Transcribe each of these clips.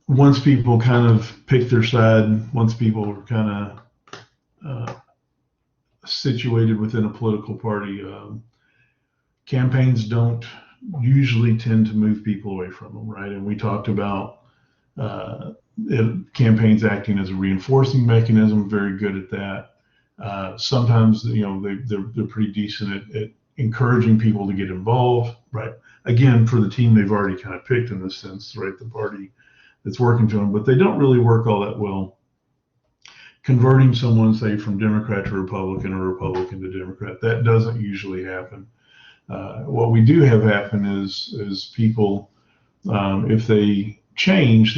once people kind of pick their side, once people are kind of situated within a political party, campaigns don't usually tend to move people away from them, right? And we talked about campaigns acting as a reinforcing mechanism, very good at that. Sometimes, they're pretty decent at encouraging people to get involved, right? Again, for the team they've already kind of picked in this sense, right? The party that's working for them, but they don't really work all that well converting someone, say, from Democrat to Republican or Republican to Democrat. That doesn't usually happen. What we do have happen is people, if they change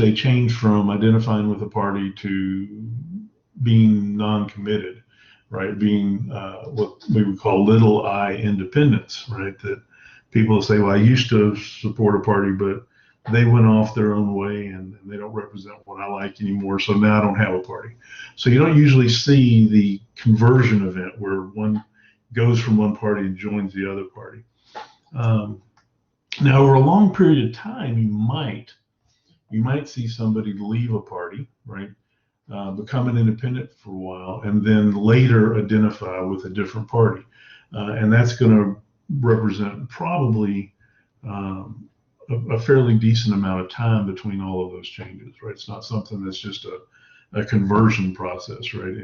from identifying with a party to being non-committed, right? Being what we would call little I independents, right? That people say, well, I used to support a party, but they went off their own way and they don't represent what I like anymore. So now I don't have a party. So you don't usually see the conversion event where one goes from one party and joins the other party. Now, over a long period of time, you might see somebody leave a party, right? Become an independent for a while, and then later identify with a different party. And that's going to represent probably a fairly decent amount of time between all of those changes, right? It's not something that's just a conversion process, right?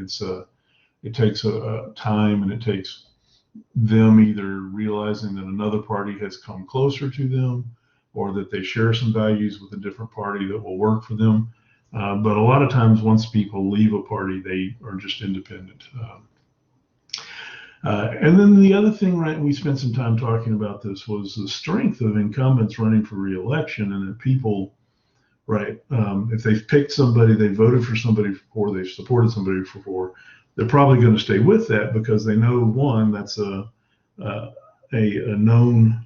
It takes a time, and it takes them either realizing that another party has come closer to them, or that they share some values with a different party that will work for them. But a lot of times, once people leave a party, they are just independent. And then the other thing, right, we spent some time talking about this, was the strength of incumbents running for re-election, and that people, right, if they've picked somebody, they voted for somebody before, they've supported somebody before, they're probably going to stay with that because they know, one, that's a known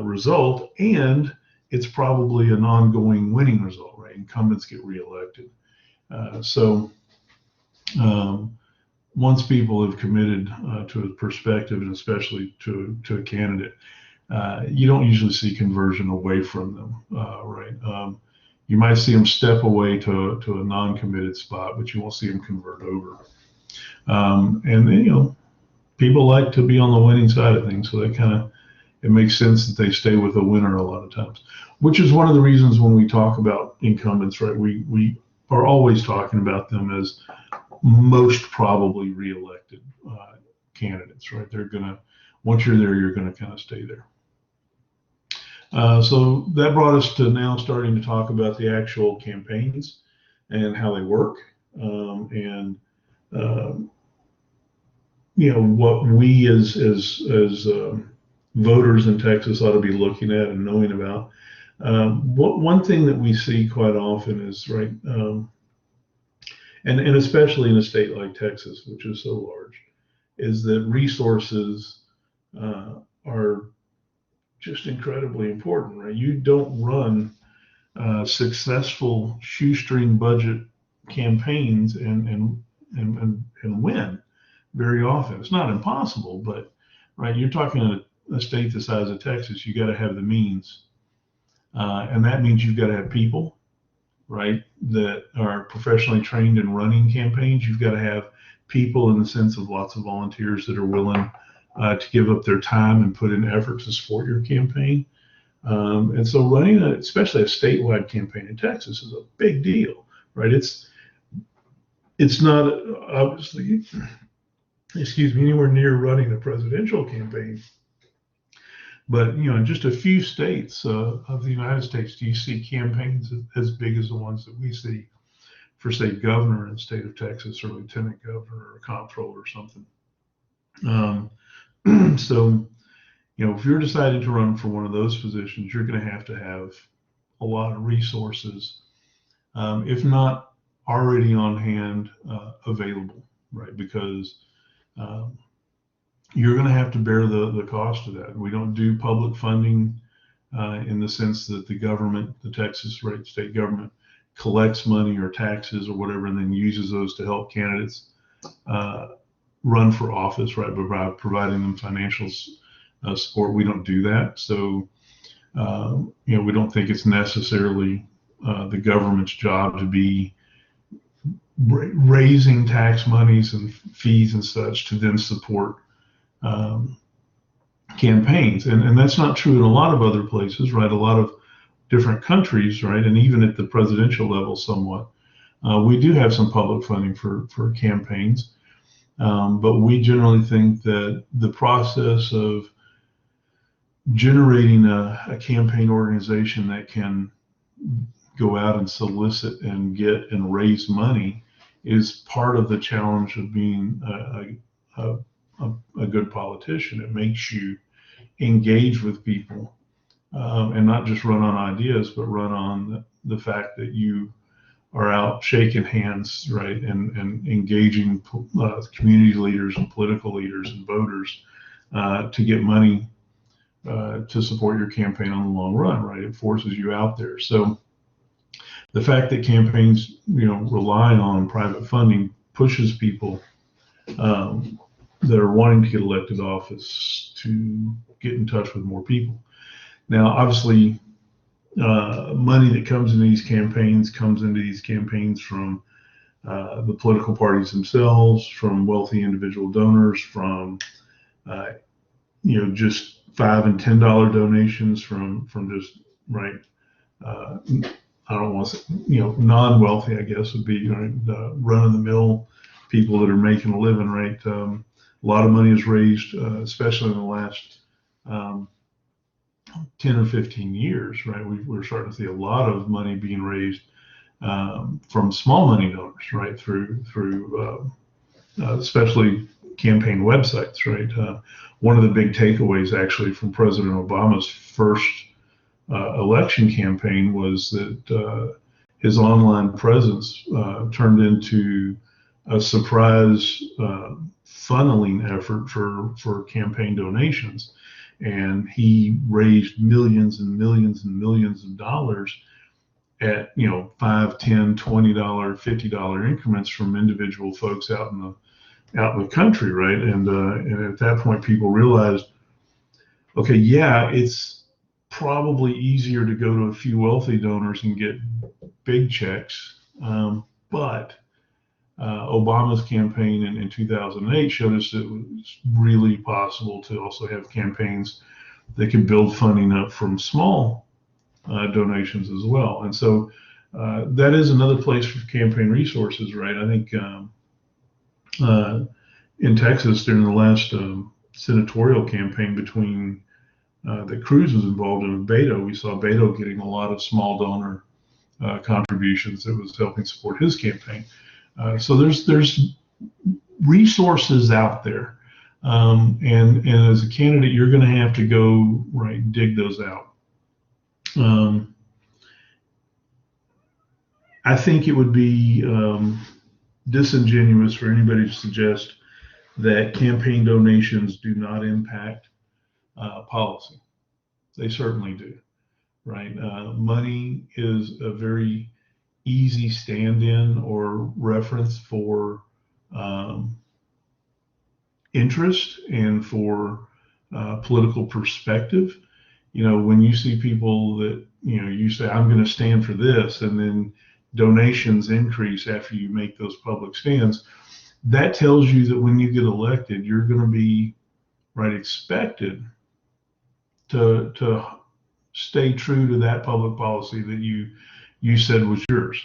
result, and it's probably an ongoing winning result, right? Incumbents get reelected. Once people have committed to a perspective, and especially to a candidate, you don't usually see conversion away from them, right? You might see them step away to a non-committed spot, but you won't see them convert over. And then, people like to be on the winning side of things, so it makes sense that they stay with a winner a lot of times, which is one of the reasons when we talk about incumbents, right, we are always talking about them as most probably reelected candidates, right? Once you're there, you're going to kind of stay there. So that brought us to now starting to talk about the actual campaigns and how they work, and what we as voters in Texas ought to be looking at and knowing about. One thing that we see quite often is, right, and especially in a state like Texas, which is so large, is that resources are just incredibly important, right? You don't run successful shoestring budget campaigns and win very often. It's not impossible, but right, you're talking a state the size of Texas, you got to have the means, and that means you've got to have people, right, that are professionally trained in running campaigns. You've got to have people in the sense of lots of volunteers that are willing to give up their time and put in effort to support your campaign. And so running especially a statewide campaign in Texas is a big deal, right? It's not obviously, anywhere near running a presidential campaign. But, in just a few states of the United States, do you see campaigns as big as the ones that we see for, say, governor in the state of Texas, or lieutenant governor, or comptroller, or something. So, if you're deciding to run for one of those positions, you're going to have a lot of resources, if not already on hand, available, right? Because you're going to have to bear the cost of that. We don't do public funding in the sense that the government, the Texas state government, collects money or taxes or whatever, and then uses those to help candidates run for office, right? By providing them financial support. We don't do that. So, we don't think it's necessarily the government's job to be raising tax monies and fees and such to then support um, campaigns. And that's not true in a lot of other places, right? A lot of different countries, right? And even at the presidential level, somewhat. We do have some public funding for campaigns, but we generally think that the process of generating a campaign organization that can go out and solicit and get and raise money is part of the challenge of being a good politician. It makes you engage with people and not just run on ideas, but run on the fact that you are out shaking hands, right, and engaging community leaders and political leaders and voters to get money to support your campaign on the long run, right? It forces you out there. So the fact that campaigns, rely on private funding pushes people that are wanting to get elected office to get in touch with more people. Now, obviously, money that comes into these campaigns from the political parties themselves, from wealthy individual donors, from just $5 and $10 donations from just right. I don't want to say, non-wealthy, I guess, would be run-of-the-mill people that are making a living, right? A lot of money is raised, especially in the last 10 or 15 years, right? We're starting to see a lot of money being raised from small money donors, right? Through especially campaign websites, right? One of the big takeaways actually from President Obama's first election campaign was that his online presence turned into a surprise funneling effort for campaign donations. And he raised millions and millions and millions of dollars at, $5, $10, $20, $50 increments from individual folks out in the country, right? And at that point, people realized, okay, yeah, it's probably easier to go to a few wealthy donors and get big checks, but Obama's campaign in 2008 showed us that it was really possible to also have campaigns that could build funding up from small donations as well. And so that is another place for campaign resources, right? I think in Texas during the last senatorial campaign between that Cruz was involved in with Beto, we saw Beto getting a lot of small donor contributions that was helping support his campaign. So there's resources out there, and as a candidate, you're going to have to go dig those out. I think it would be disingenuous for anybody to suggest that campaign donations do not impact policy. They certainly do, right? Money is a very easy stand-in or reference for interest and for political perspective. When you see people that, you say, I'm going to stand for this, and then donations increase after you make those public stands, that tells you that when you get elected, you're going to be expected to stay true to that public policy that you said was yours.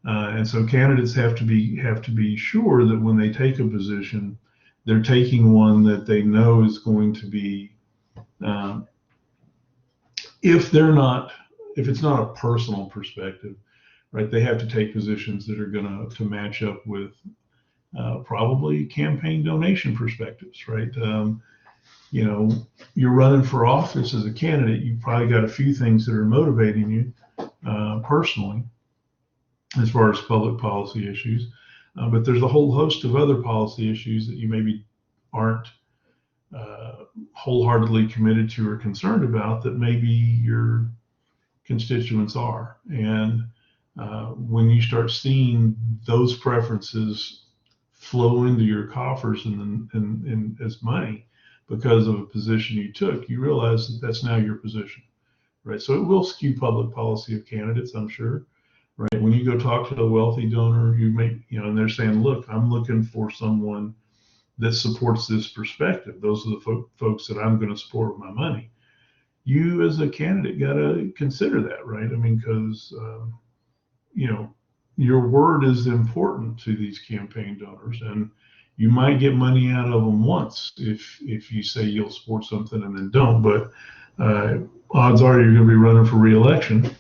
And so candidates have to be sure that when they take a position, they're taking one that they know is going to be, if it's not a personal perspective, right, they have to take positions that are going to match up with probably campaign donation perspectives, right? You're running for office as a candidate, you've probably got a few things that are motivating you personally as far as public policy issues, but there's a whole host of other policy issues that you maybe aren't wholeheartedly committed to or concerned about that maybe your constituents are. And when you start seeing those preferences flow into your coffers and as money because of a position you took, you realize that that's now your position, right? So it will skew public policy of candidates, I'm sure. right? When you go talk to a wealthy donor, and they're saying, look, I'm looking for someone that supports this perspective. Those are the folks that I'm going to support with my money. You as a candidate got to consider that, right? I mean, because, your word is important to these campaign donors, and you might get money out of them once if you say you'll support something and then don't. But odds are you're going to be running for re-election,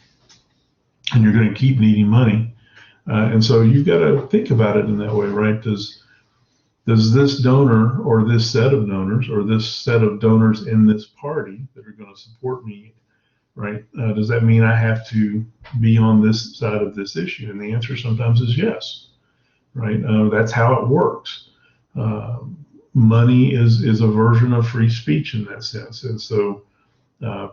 and you're going to keep needing money. And so you've got to think about it in that way, right? Does this donor or this set of donors or this set of donors in this party that are going to support me, right? Does that mean I have to be on this side of this issue? And the answer sometimes is yes, right? That's how it works. Money is a version of free speech in that sense. And so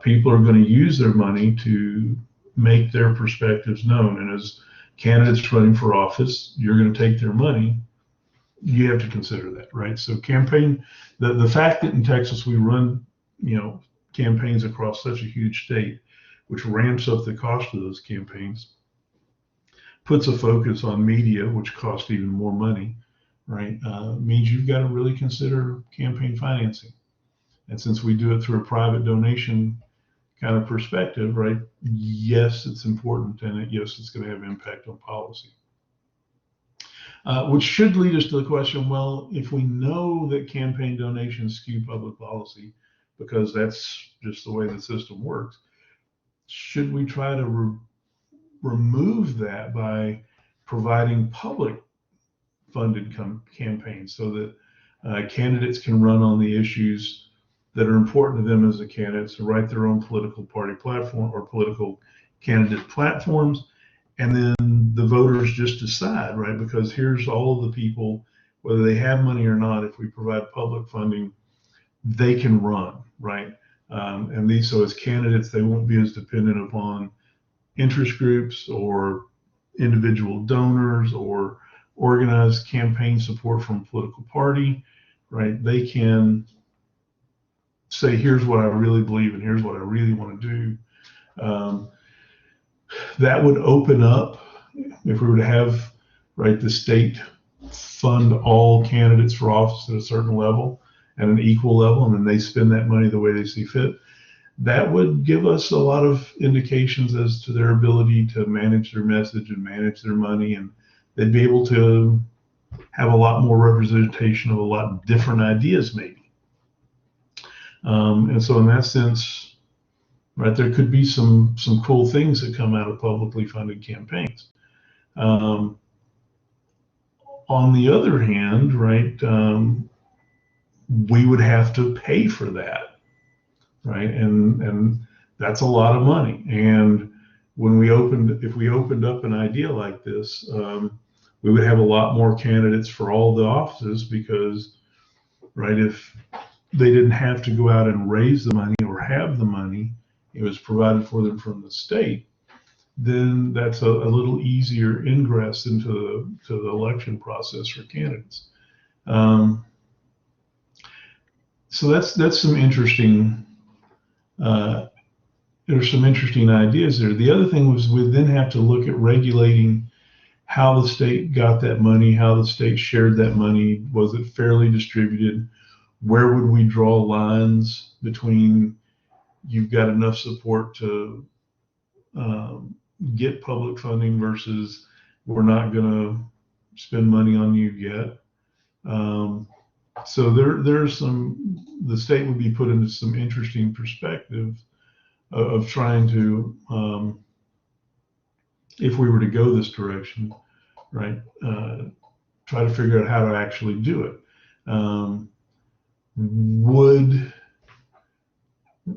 people are going to use their money to make their perspectives known. And as candidates running for office, you're going to take their money. You have to consider that, right? So the fact that in Texas we run, campaigns across such a huge state, which ramps up the cost of those campaigns, puts a focus on media, which costs even more money, right? Means you've got to really consider campaign financing. And since we do it through a private donation kind of perspective, right? Yes, it's important, and yes, it's going to have impact on policy. Which should lead us to the question, well, if we know that campaign donations skew public policy, because that's just the way the system works, should we try to remove that by providing public funded campaigns so that candidates can run on the issues that are important to them as a candidate, to write their own political party platform or political candidate platforms, and then the voters just decide, right? Because here's all of the people, whether they have money or not, if we provide public funding, they can run, right? So as candidates, they won't be as dependent upon interest groups or individual donors or organized campaign support from a political party, right? They can say, here's what I really believe and here's what I really want to do. That would open up, if we were to have, right, the state fund all candidates for office at a certain level, at an equal level, and then they spend that money the way they see fit, that would give us a lot of indications as to their ability to manage their message and manage their money, and they'd be able to have a lot more representation of a lot of different ideas, maybe. And so in that sense, right, there could be some cool things that come out of publicly funded campaigns. On the other hand, right, we would have to pay for that, right? And that's a lot of money. And if we opened up an idea like this, we would have a lot more candidates for all the offices because, right, if they didn't have to go out and raise the money or have the money, it was provided for them from the state, then that's a little easier ingress into the election process for candidates. So that's some interesting. There's some interesting ideas there. The other thing was we then have to look at regulating how the state got that money, how the state shared that money. Was it fairly distributed? Where would we draw lines between you've got enough support to get public funding versus we're not going to spend money on you yet? So there's the state would be put into some interesting perspective of trying to, if we were to go this direction, right, try to figure out how to actually do it.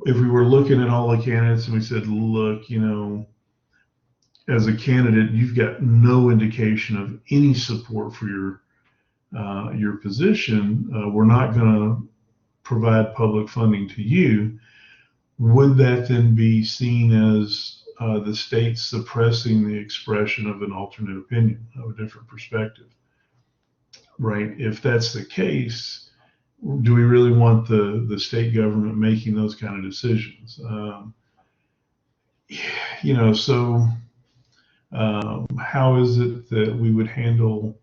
If we were looking at all the candidates and we said, look, as a candidate, you've got no indication of any support for your position, we're not going to provide public funding to you, would that then be seen as the state suppressing the expression of an alternate opinion, of a different perspective, right? If that's the case, do we really want the state government making those kind of decisions? So How is it that we would handle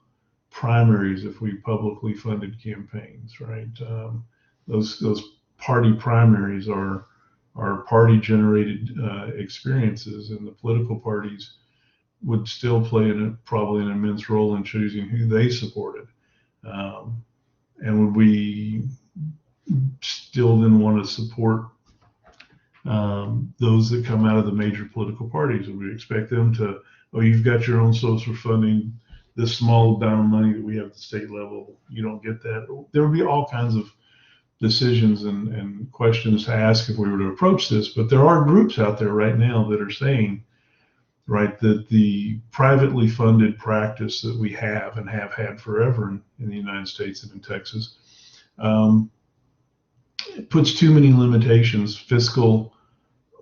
primaries if we publicly funded campaigns, right? Those party primaries are party generated experiences, and the political parties would still play probably an immense role in choosing who they supported. And would we still then want to support those that come out of the major political parties? Would we expect them to, oh, you've got your own source for funding, this small amount of money that we have at the state level, you don't get that? There would be all kinds of decisions and questions to ask if we were to approach this, but there are groups out there right now that are saying, right, that the privately funded practice that we have and have had forever in the United States and in Texas it puts too many limitations,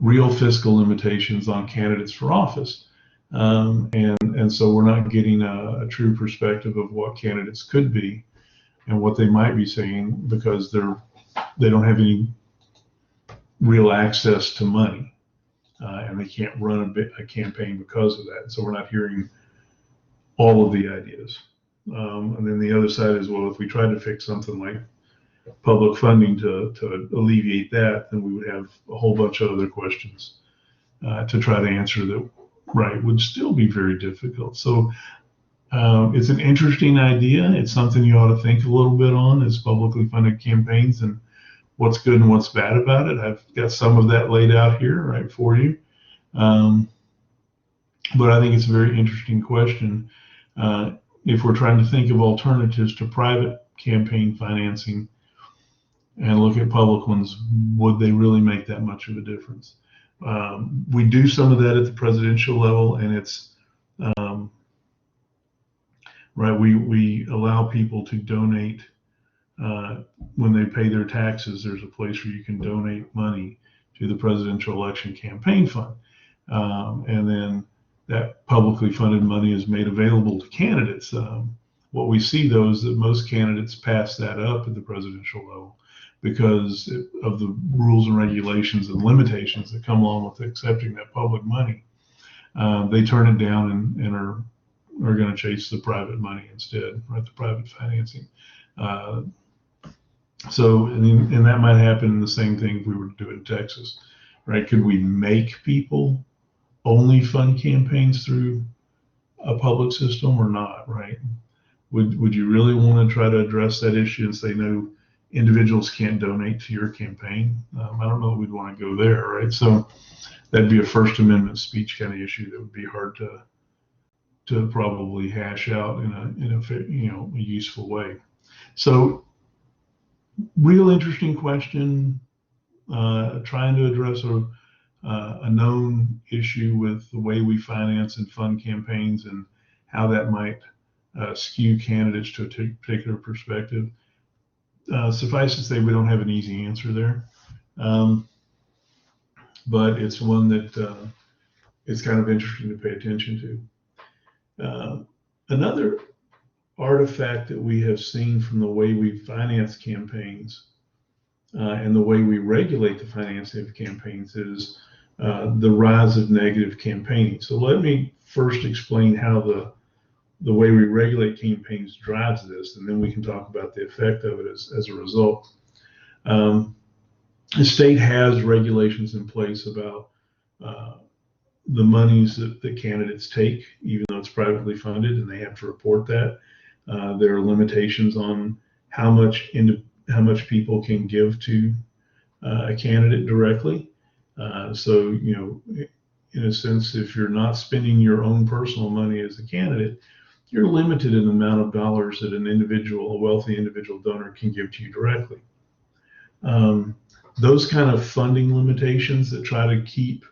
real fiscal limitations on candidates for office. And so we're not getting a true perspective of what candidates could be and what they might be saying, because they don't have any real access to money, and they can't run a campaign because of that. So we're not hearing all of the ideas. And then the other side is, well, if we tried to fix something like public funding to alleviate that, then we would have a whole bunch of other questions to try to answer that, right, would still be very difficult. So it's an interesting idea. It's something you ought to think a little bit on, is publicly funded campaigns and what's good and what's bad about it. I've got some of that laid out here, right, for you. But I think it's a very interesting question. If we're trying to think of alternatives to private campaign financing and look at public ones, would they really make that much of a difference? We do some of that at the presidential level, and it's right. We allow people to donate when they pay their taxes. There's a place where you can donate money to the presidential election campaign fund, and then that publicly funded money is made available to candidates. What we see, though, is that most candidates pass that up at the presidential level because of the rules and regulations and limitations that come along with accepting that public money. They turn it down and are going to chase the private money instead, right? The private financing. So, and that might happen in the same thing if we were to do it in Texas, right? Could we make people only fund campaigns through a public system or not, right? Would you really want to try to address that issue and say, no, individuals can't donate to your campaign? I don't know that we'd want to go there, right? So that'd be a First Amendment speech kind of issue that would be hard to probably hash out in a useful way. So real interesting question, trying to address a known issue with the way we finance and fund campaigns and how that might skew candidates to a particular perspective. Suffice to say, we don't have an easy answer there, but it's one that it's kind of interesting to pay attention to. Another artifact that we have seen from the way we finance campaigns and the way we regulate the financing of campaigns is the rise of negative campaigning. So let me first explain how the way we regulate campaigns drives this, and then we can talk about the effect of it as a result. The state has regulations in place about the monies that candidates take, even though it's privately funded, and they have to report that. There are limitations on how much people can give to a candidate directly. So, in a sense, if you're not spending your own personal money as a candidate, you're limited in the amount of dollars that a wealthy individual donor can give to you directly. Those kind of funding limitations that try to keep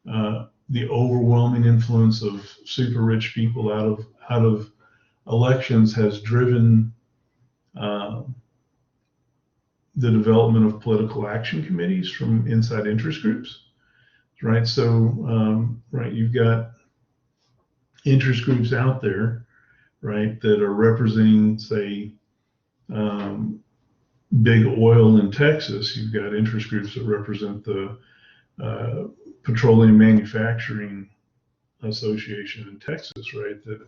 the overwhelming influence of super rich people out of elections has driven the development of political action committees from inside interest groups, right? So, right, you've got interest groups out there, right, that are representing, say, big oil in Texas. You've got interest groups that represent the petroleum manufacturing association in Texas, right? That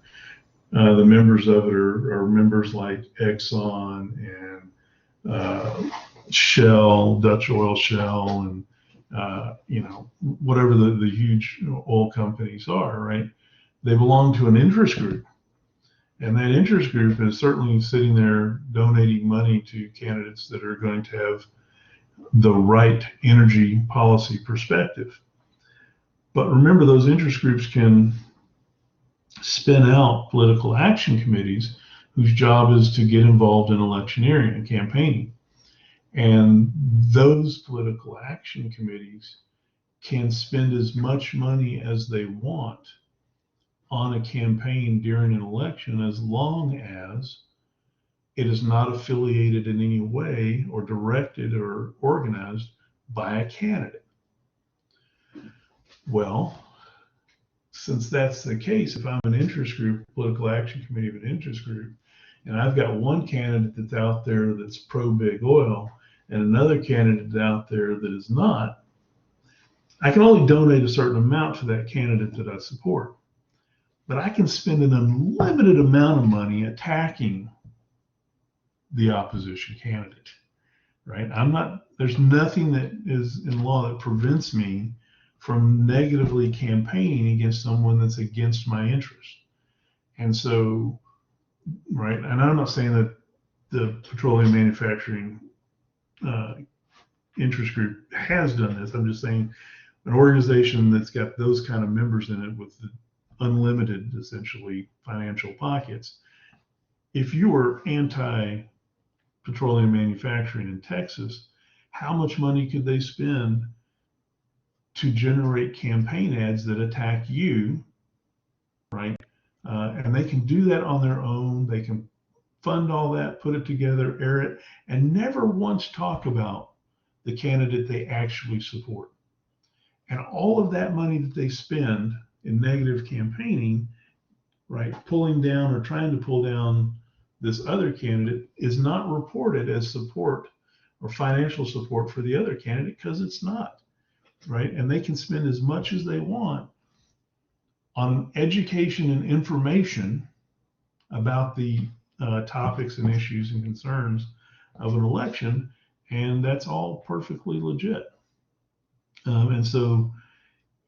the members of it are members like Exxon and Shell, Dutch oil Shell, and whatever the huge oil companies are, right? They belong to an interest group, and that interest group is certainly sitting there donating money to candidates that are going to have the right energy policy perspective. But remember, those interest groups can spin out political action committees whose job is to get involved in electioneering and campaigning. And those political action committees can spend as much money as they want on a campaign during an election, as long as it is not affiliated in any way or directed or organized by a candidate. Well, since that's the case, if I'm an interest group, political action committee of an interest group, and I've got one candidate that's out there that's pro big oil and another candidate out there that is not, I can only donate a certain amount to that candidate that I support. But I can spend an unlimited amount of money attacking the opposition candidate, right? There's nothing that is in law that prevents me from negatively campaigning against someone that's against my interest. And so, right, and I'm not saying that the petroleum manufacturing interest group has done this. I'm just saying an organization that's got those kind of members in it with the unlimited, essentially, financial pockets. If you were anti-petroleum manufacturing in Texas, how much money could they spend to generate campaign ads that attack you, right? And they can do that on their own. They can fund all that, put it together, air it, and never once talk about the candidate they actually support. And all of that money that they spend in negative campaigning, right, pulling down or trying to pull down this other candidate, is not reported as support or financial support for the other candidate, because it's not, right? And they can spend as much as they want on education and information about the topics and issues and concerns of an election, and that's all perfectly legit. And so,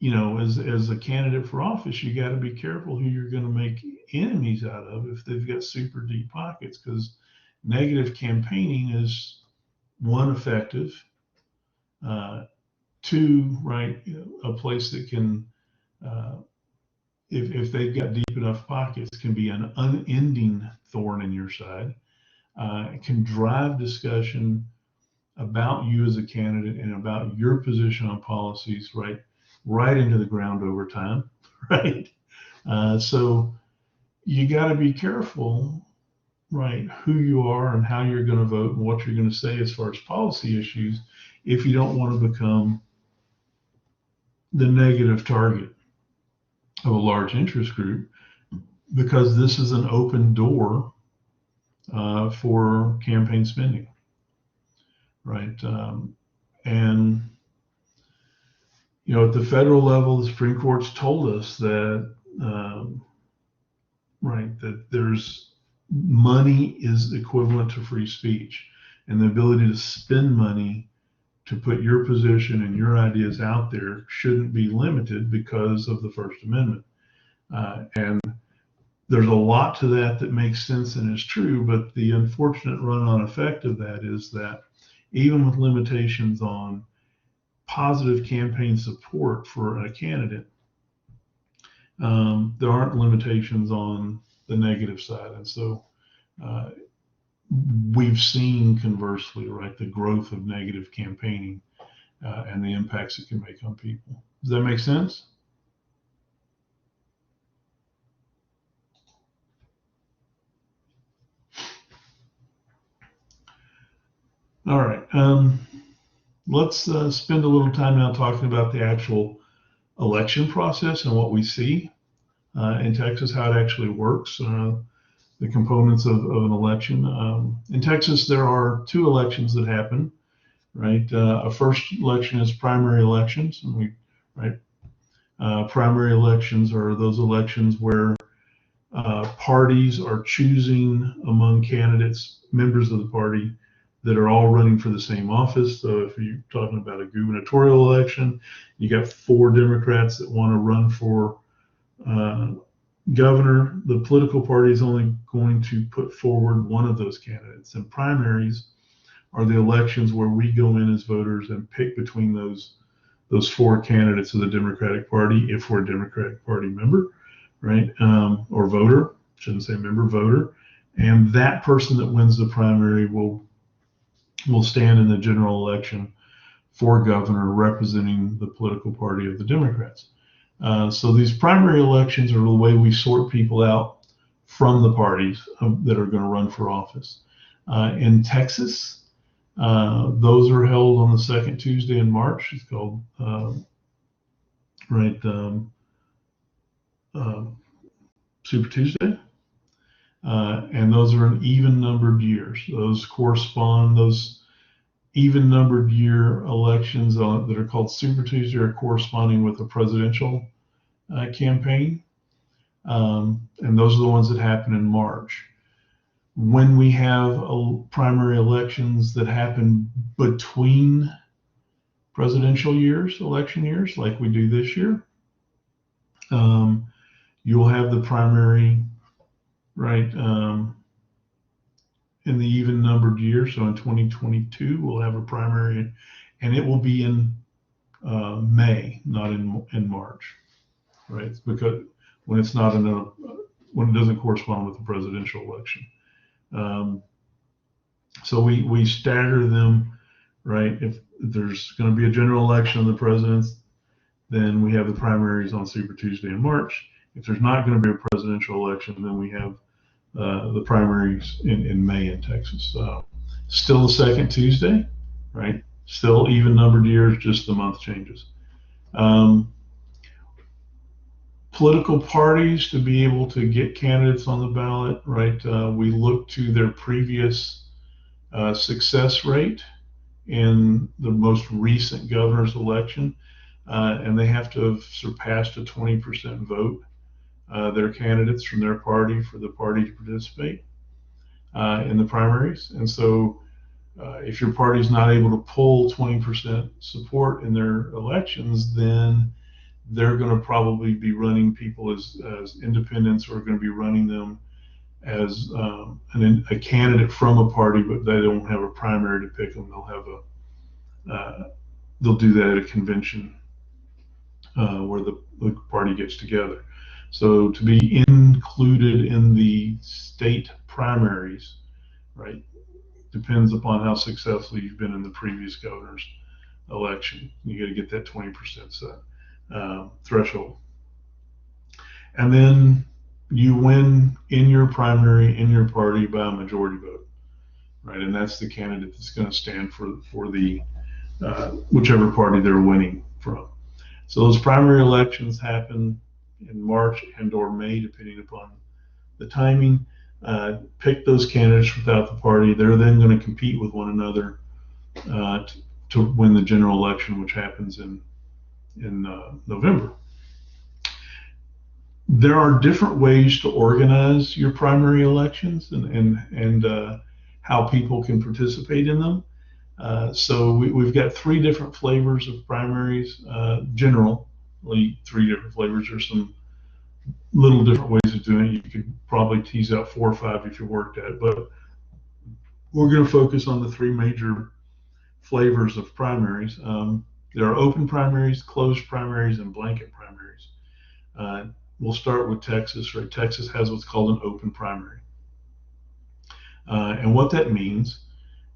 as a candidate for office, you got to be careful who you're going to make enemies out of if they've got super deep pockets, because negative campaigning is, one, effective, two, right, a place that can, if they've got deep enough pockets, can be an unending thorn in your side. It can drive discussion about you as a candidate and about your position on policies right into the ground over time, right? So you got to be careful, right, who you are and how you're going to vote and what you're going to say as far as policy issues, if you don't want to become the negative target of a large interest group, because this is an open door for campaign spending, right? And at the federal level, the Supreme Court's told us that, right, that there's money is equivalent to free speech, and the ability to spend money to put your position and your ideas out there shouldn't be limited because of the First Amendment. And there's a lot to that makes sense and is true, but the unfortunate run-on effect of that is that even with limitations on positive campaign support for a candidate, there aren't limitations on the negative side. And so we've seen, conversely, right, the growth of negative campaigning and the impacts it can make on people. Does that make sense? All right. Let's spend a little time now talking about the actual election process and what we see in Texas, how it actually works, the components of an election. In Texas, there are two elections that happen, right? A first election is primary elections, and Primary elections are those elections where parties are choosing among candidates, members of the party, that are all running for the same office. So if you're talking about a gubernatorial election, you got 4 Democrats that want to run for governor. The political party is only going to put forward one of those candidates. And primaries are the elections where we go in as voters and pick between those 4 candidates of the Democratic Party, if we're a Democratic Party member, right? Or voter, shouldn't say member, voter. And that person that wins the primary will stand in the general election for governor, representing the political party of the Democrats. So these primary elections are the way we sort people out from the parties that are going to run for office. In Texas, those are held on the second Tuesday in March. It's called Super Tuesday. And those are in even-numbered years. Those even-numbered year elections that are called Super Tuesday are corresponding with a presidential campaign. And those are the ones that happen in March. When we have primary elections that happen between presidential years, election years, like we do this year, you'll have the primary, right, in the even numbered year. So in 2022, we'll have a primary, and it will be in May, not in March, right? It's because when it's not when it doesn't correspond with the presidential election. So we stagger them, right? If there's going to be a general election of the presidents, then we have the primaries on Super Tuesday in March. If there's not going to be a presidential election, then we have the primaries in May in Texas. Still the second Tuesday, right? Still even numbered years, just the month changes. Political parties, to be able to get candidates on the ballot, right? We look to their previous success rate in the most recent governor's election, and they have to have surpassed a 20% vote. Their candidates from their party for the party to participate in the primaries. And so if your party is not able to pull 20% support in their elections, then they're going to probably be running people as independents, or going to be running them as a candidate from a party, but they don't have a primary to pick them. They'll do that at a convention where the party gets together. So to be included in the state primaries, right, depends upon how successful you've been in the previous governor's election. You got to get that 20% threshold. And then you win in your primary, in your party, by a majority vote, right? And that's the candidate that's going to stand for the whichever party they're winning from. So those primary elections happen in March and or May, depending upon the timing. Pick those candidates without the party. They're then going to compete with one another to win the general election, which happens in November. There are different ways to organize your primary elections and how people can participate in them. So we've got 3 different flavors of primaries, generally 3 different flavors. There's some little different ways of doing it. You could probably tease out 4 or 5 if you worked at it, but we're going to focus on the 3 major flavors of primaries. There are open primaries, closed primaries, and blanket primaries. We'll start with Texas, right? Texas has what's called an open primary. And what that means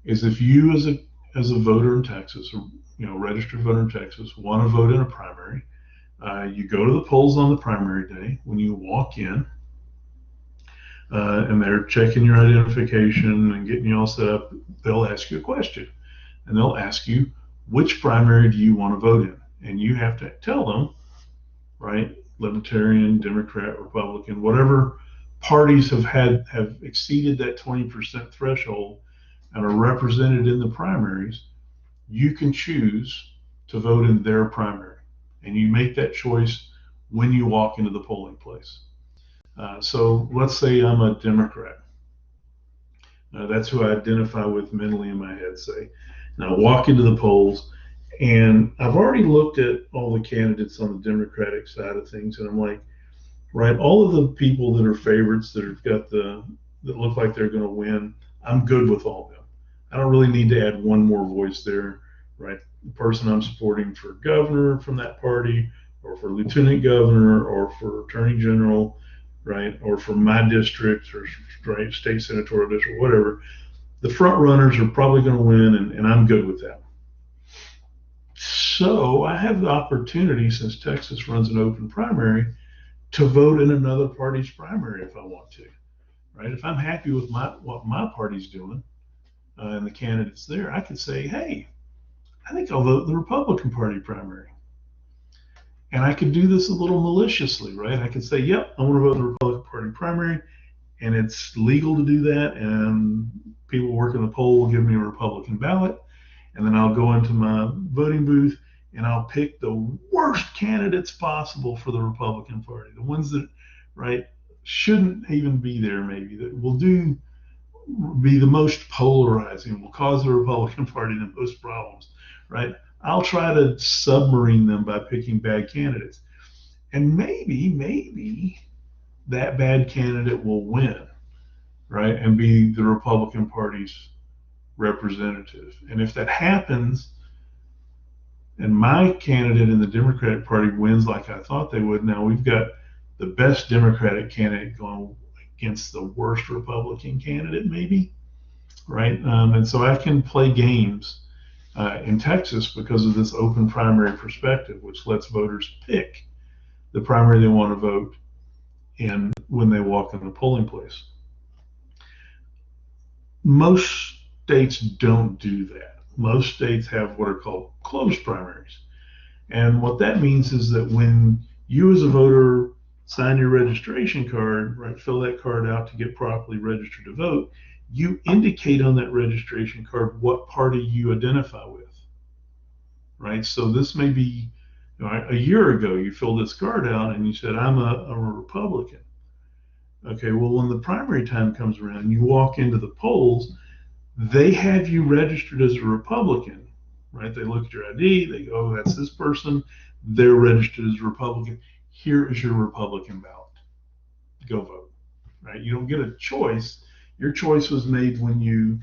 is if you as a voter in Texas, or registered voter in Texas, want to vote in a primary, you go to the polls on the primary day. When you walk in, and they're checking your identification and getting you all set up, they'll ask you a question, and they'll ask you, which primary do you want to vote in? And you have to tell them, right, Libertarian, Democrat, Republican, whatever parties have exceeded that 20% threshold and are represented in the primaries, you can choose to vote in their primary. And you make that choice when you walk into the polling place. So let's say I'm a Democrat. That's who I identify with mentally in my head, say. And I walk into the polls, and I've already looked at all the candidates on the Democratic side of things, and I'm like, right, all of the people that are favorites that have got that look like they're going to win, I'm good with all of them. I don't really need to add one more voice there, right? The person I'm supporting for governor from that party, or for lieutenant governor, or for attorney general, right, or for my district, or right, state senatorial district, whatever. The front runners are probably going to win, and I'm good with that. So I have the opportunity, since Texas runs an open primary, to vote in another party's primary if I want to, right? If I'm happy with what my party's doing and the candidates there, I could say, hey, I think I'll vote the Republican Party primary. And I could do this a little maliciously, right? I could say, yep, I want to vote the Republican Party primary, and it's legal to do that, and people working the poll will give me a Republican ballot, and then I'll go into my voting booth and I'll pick the worst candidates possible for the Republican Party, the ones that, right, shouldn't even be there, maybe, that will be the most polarizing, will cause the Republican Party the most problems, right? I'll try to submarine them by picking bad candidates. And maybe that bad candidate will win, right, and be the Republican Party's representative. And if that happens, and my candidate in the Democratic Party wins like I thought they would, now we've got the best Democratic candidate going against the worst Republican candidate, maybe, right? And so I can play games in Texas because of this open primary perspective, which lets voters pick the primary they want to vote in when they walk in the polling place. Most states don't do that. Most states have what are called closed primaries. And what that means is that when you as a voter sign your registration card, right, fill that card out to get properly registered to vote, you indicate on that registration card what party you identify with, right? So this may be, a year ago you filled this card out and you said, I'm a Republican. Okay, well, when the primary time comes around and you walk into the polls, they have you registered as a Republican, right? They look at your ID, they go, oh, that's this person, they're registered as a Republican. Here is your Republican ballot. Go vote, right? You don't get a choice. Your choice was made when you,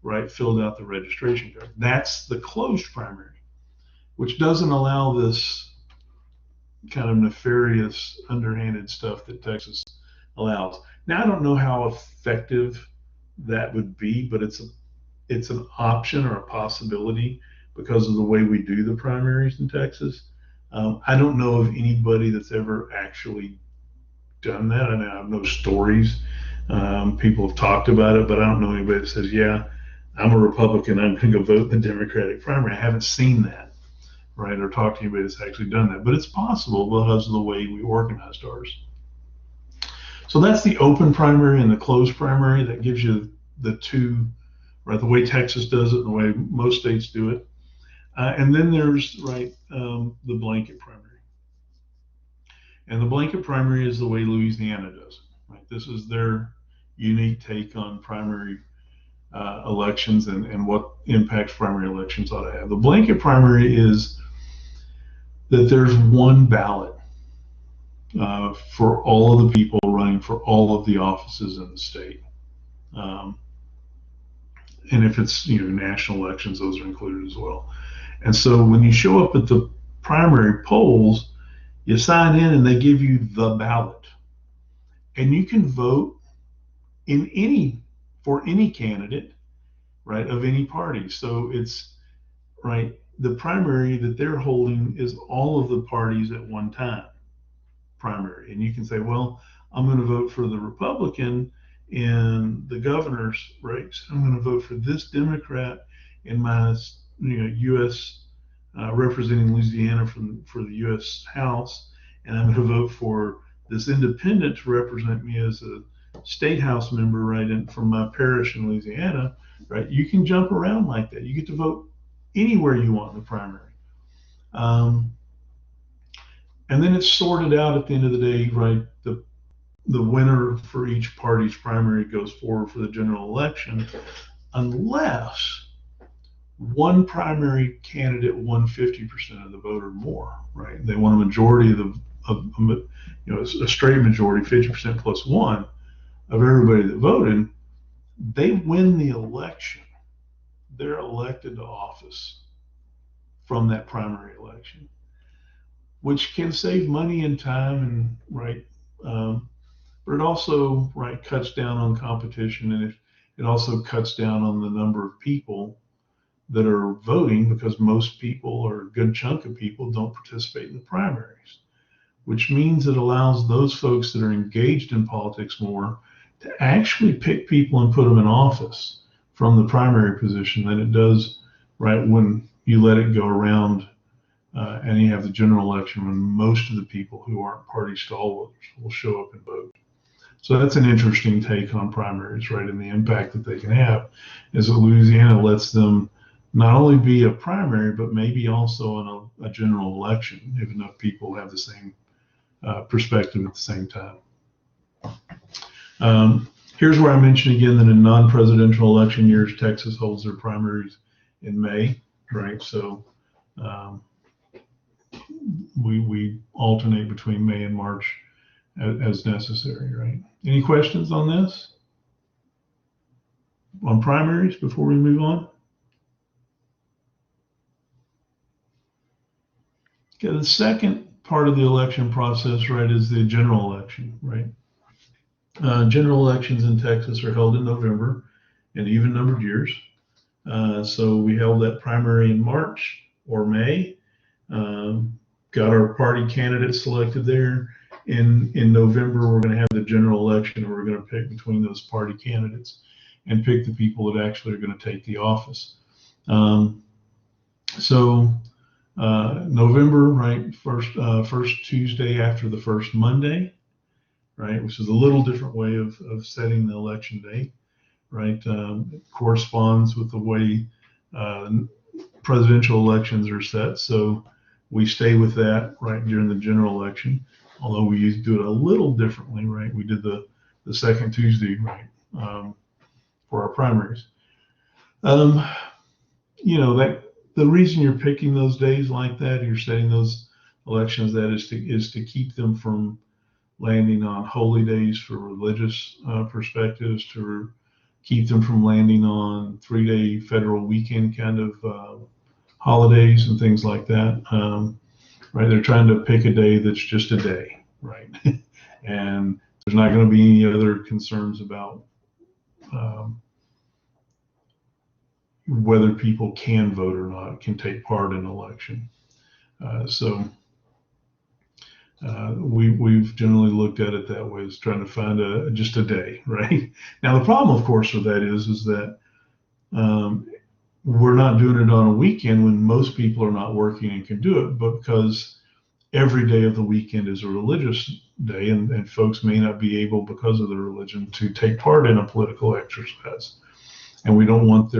right, filled out the registration card. That's the closed primary, which doesn't allow this kind of nefarious, underhanded stuff that Texas allows. Now, I don't know how effective that would be, but it's an option or a possibility because of the way we do the primaries in Texas. I don't know of anybody that's ever actually done that. I mean, I have no stories. People have talked about it, but I don't know anybody that says, yeah, I'm a Republican, I'm going to go vote in the Democratic primary. I haven't seen that, right, or talked to anybody that's actually done that. But it's possible because of the way we organized ours. So that's the open primary and the closed primary. That gives you the two, right, the way Texas does it and the way most states do it. And then there's, right, the blanket primary. And the blanket primary is the way Louisiana does it, right? This is their unique take on primary elections and what impacts primary elections ought to have. The blanket primary is that there's one ballot for all of the people running for all of the offices in the state. And if it's, national elections, those are included as well. And so when you show up at the primary polls, you sign in and they give you the ballot. And you can vote for any candidate, right, of any party. So it's, right, the primary that they're holding is all of the parties at one time, primary. And you can say, well, I'm going to vote for the Republican in the governor's race. I'm going to vote for this Democrat in my, U.S. Representing Louisiana for the U.S. House, and I'm going to vote for this independent to represent me as a state house member, right, from my parish in Louisiana, right? You can jump around like that. You get to vote anywhere you want in the primary. And then it's sorted out at the end of the day, right? The winner for each party's primary goes forward for the general election, unless one primary candidate won 50% of the vote or more, right? They want a majority a straight majority, 50% plus one of everybody that voted. They win the election. They're elected to office from that primary election, which can save money and time, and right. But it also cuts down on competition, and it also cuts down on the number of people that are voting, because most people, or a good chunk of people, don't participate in the primaries, which means it allows those folks that are engaged in politics more to actually pick people and put them in office from the primary position than it does when you let it go around and you have the general election, when most of the people who aren't party stalwarts will show up and vote. So that's an interesting take on primaries, right? And the impact that they can have is that Louisiana lets them not only be a primary, but maybe also in a general election, if enough people have the same perspective at the same time. Here's where I mentioned again that in non-presidential election years, Texas holds their primaries in May, right? So we alternate between May and March as necessary, right? Any questions on this? On primaries before we move on? Okay, the second part of the election process, right, is the general election, right? General elections in Texas are held in November in even numbered years. So we held that primary in March or May, got our party candidates selected there. In November, we're going to have the general election, and we're going to pick between those party candidates and pick the people that actually are going to take the office. November, right, first Tuesday after the first Monday, right, which is a little different way of setting the election date, right? It corresponds with the way presidential elections are set. So we stay with that right during the general election, although we used to do it a little differently, right? We did the second Tuesday, right, for our primaries. That the reason you're picking those days like that, you're setting those elections that is to keep them from landing on holy days for religious perspectives, to keep them from landing on 3-day federal weekend kind of holidays and things like that. Right? They're trying to pick a day that's just a day, right? And there's not going to be any other concerns about whether people can vote or not, can take part in an election. We've generally looked at it that way, as trying to find just a day, right? Now the problem, of course, with that is that we're not doing it on a weekend when most people are not working and can do it, but because every day of the weekend is a religious day, and folks may not be able, because of their religion, to take part in a political exercise, and we don't want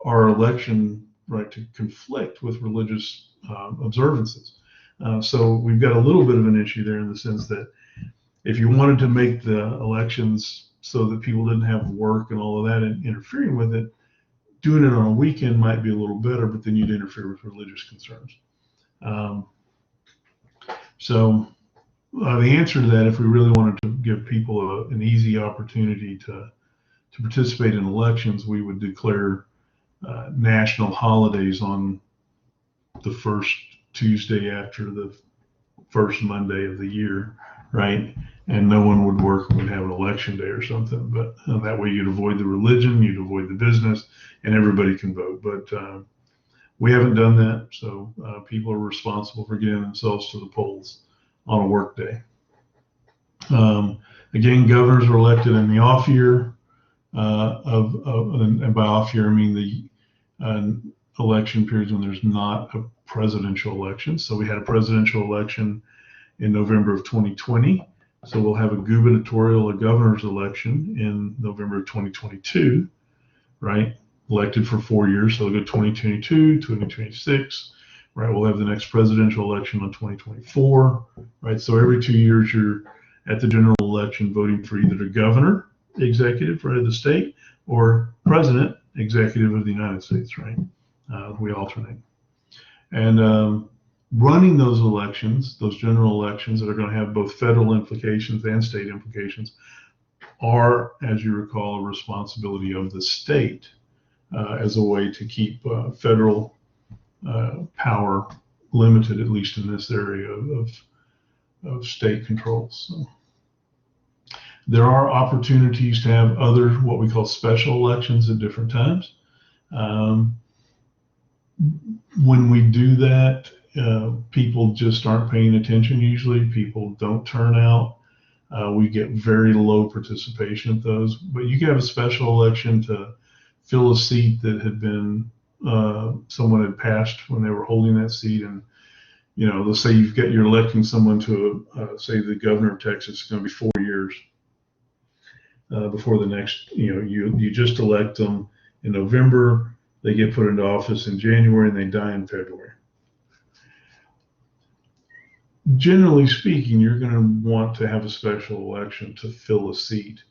our election right to conflict with religious observances. So we've got a little bit of an issue there, in the sense that if you wanted to make the elections so that people didn't have work and all of that interfering with it, doing it on a weekend might be a little better, but then you'd interfere with religious concerns. The answer to that, if we really wanted to give people an easy opportunity to participate in elections, we would declare national holidays on the first Tuesday after the first Monday of the year, right? And no one would work and would have an election day or something. But that way you'd avoid the religion, you'd avoid the business, and everybody can vote. But we haven't done that, so people are responsible for getting themselves to the polls on a work day. Again, governors are elected in the off year and by off year I mean the election periods when there's not a presidential election. So we had a presidential election in November of 2020. So we'll have a governor's election in November of 2022, right? Elected for 4 years. So we'll go 2022, 2026, right? We'll have the next presidential election on 2024, right? So every 2 years, you're at the general election voting for either the governor, executive, right, of the state, or president, executive of the United States, right? We alternate. And running those elections, those general elections that are going to have both federal implications and state implications, are, as you recall, a responsibility of the state as a way to keep federal power limited, at least in this area of state controls. So there are opportunities to have other, what we call special elections at different times. When we do that, people just aren't paying attention usually. People don't turn out. We get very low participation at those. But you can have a special election to fill a seat that had been, someone had passed when they were holding that seat. And, let's say you're electing someone to, say the governor of Texas is going to be 4 years before the next, you just elect them in November. They get put into office in January and they die in February. Generally speaking, you're going to want to have a special election to fill a seat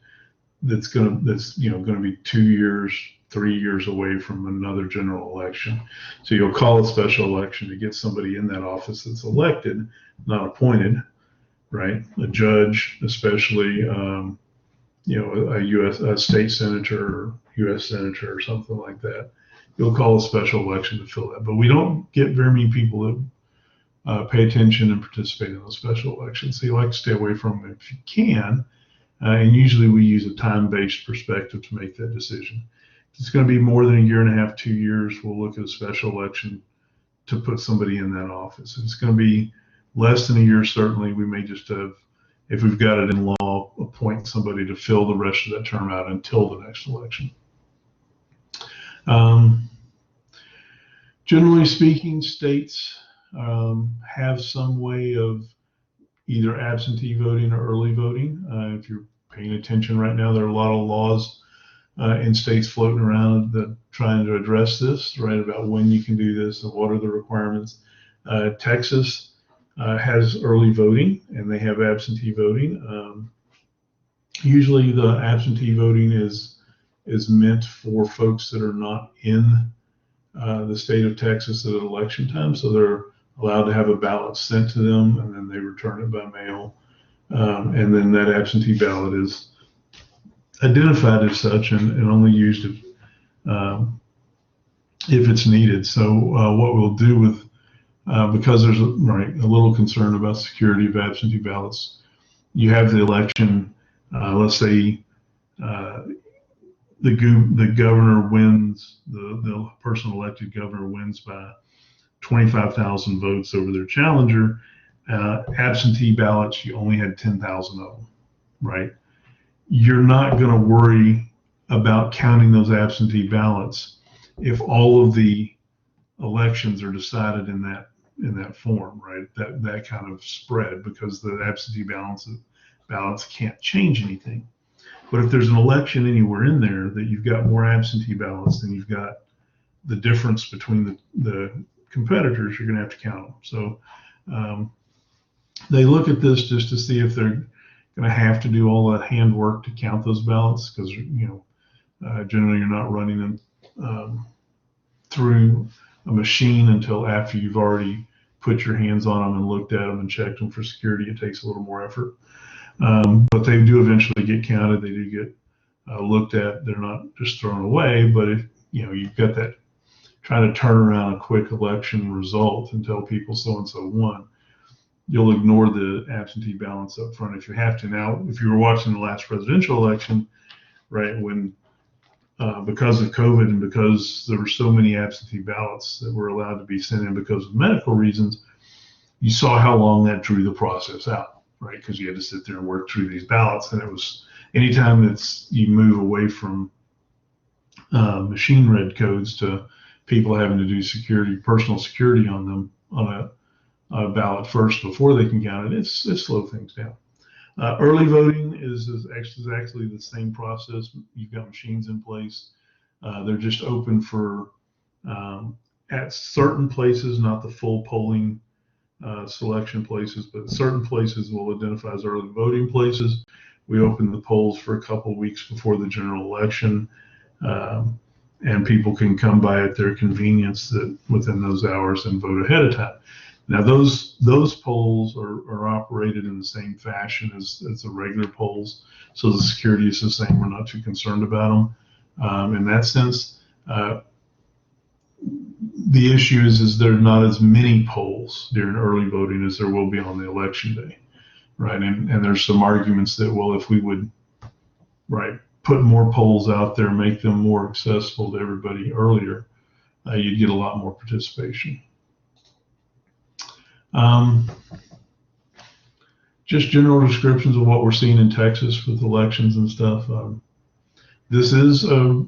that's going to be 2 years, 3 years away from another general election. So you'll call a special election to get somebody in that office that's elected, not appointed, right? A judge, especially, a state senator or U.S. senator or something like that. You'll call a special election to fill that. But we don't get very many people that pay attention and participate in those special elections. So you like to stay away from them if you can. And usually we use a time-based perspective to make that decision. If it's going to be more than a year and a half, 2 years, we'll look at a special election to put somebody in that office. If it's going to be less than a year, certainly we may just have, if we've got it in law, appoint somebody to fill the rest of that term out until the next election. Generally speaking, states have some way of either absentee voting or early voting. If you're paying attention right now, there are a lot of laws in states floating around that trying to address this, right, about when you can do this and what are the requirements. Texas has early voting and they have absentee voting. Usually the absentee voting is meant for folks that are not in the state of Texas at election time. So they're allowed to have a ballot sent to them and then they return it by mail. And then that absentee ballot is identified as such and only used if it's needed. So what we'll do with, because there's a little concern about security of absentee ballots, you have the election, let's say the governor wins, the person elected governor wins by 25,000 votes over their challenger. Absentee ballots, you only had 10,000 of them, right? You're not going to worry about counting those absentee ballots if all of the elections are decided in that form, right? That kind of spread, because the absentee ballots can't change anything. But if there's an election anywhere in there that you've got more absentee ballots than you've got the difference between the competitors, you're going to have to count them. So they look at this just to see if they're going to have to do all that handwork to count those ballots, because generally you're not running them through a machine until after you've already put your hands on them and looked at them and checked them for security. It takes a little more effort. But they do eventually get counted. They do get looked at. They're not just thrown away. But if you've got that, trying to turn around a quick election result and tell people so-and-so won, you'll ignore the absentee ballots up front if you have to. Now, if you were watching the last presidential election, right, when because of COVID and because there were so many absentee ballots that were allowed to be sent in because of medical reasons, you saw how long that drew the process out, right? Because you had to sit there and work through these ballots. And it was, anytime you move away from machine read codes to people having to do personal security on them on a ballot first before they can count it, it slows things down. Early voting is actually the same process. You've got machines in place. They're just open for at certain places, not the full polling selection places, but certain places we'll identify as early voting places. We open the polls for a couple weeks before the general election, and people can come by at their convenience within those hours and vote ahead of time. Now, those polls are operated in the same fashion as the regular polls, so the security is the same. We're not too concerned about them in that sense. The issue is there are not as many polls during early voting as there will be on the election day, right? And there's some arguments that, well, if we would, right, put more polls out there, make them more accessible to everybody earlier, you'd get a lot more participation. Just general descriptions of what we're seeing in Texas with elections and stuff. This is a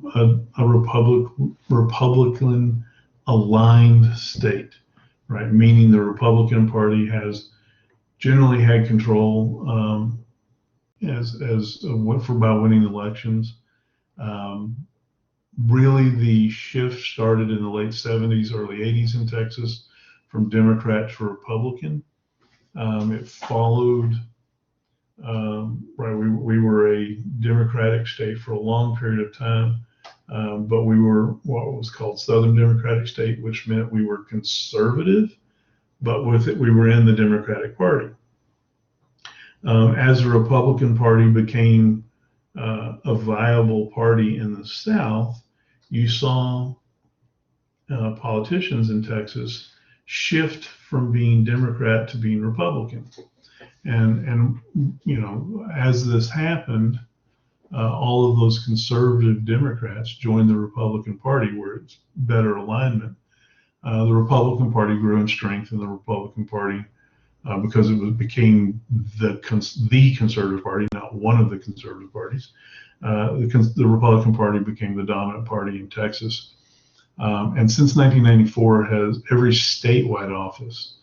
Republican aligned state, right? Meaning the Republican Party has generally had control by winning elections. Really, the shift started in the late 70s, early 80s in Texas, from Democrat to Republican. It followed, right, we were a Democratic state for a long period of time, but we were what was called Southern Democratic state, which meant we were conservative, but with it, we were in the Democratic Party. As the Republican Party became a viable party in the South, you saw politicians in Texas shift from being Democrat to being Republican. And you know, as this happened, all of those conservative Democrats joined the Republican Party where it's better alignment. The Republican Party grew in strength in the Republican Party because it became the conservative party, not one of the conservative parties. The Republican Party became the dominant party in Texas. And since 1994, every statewide office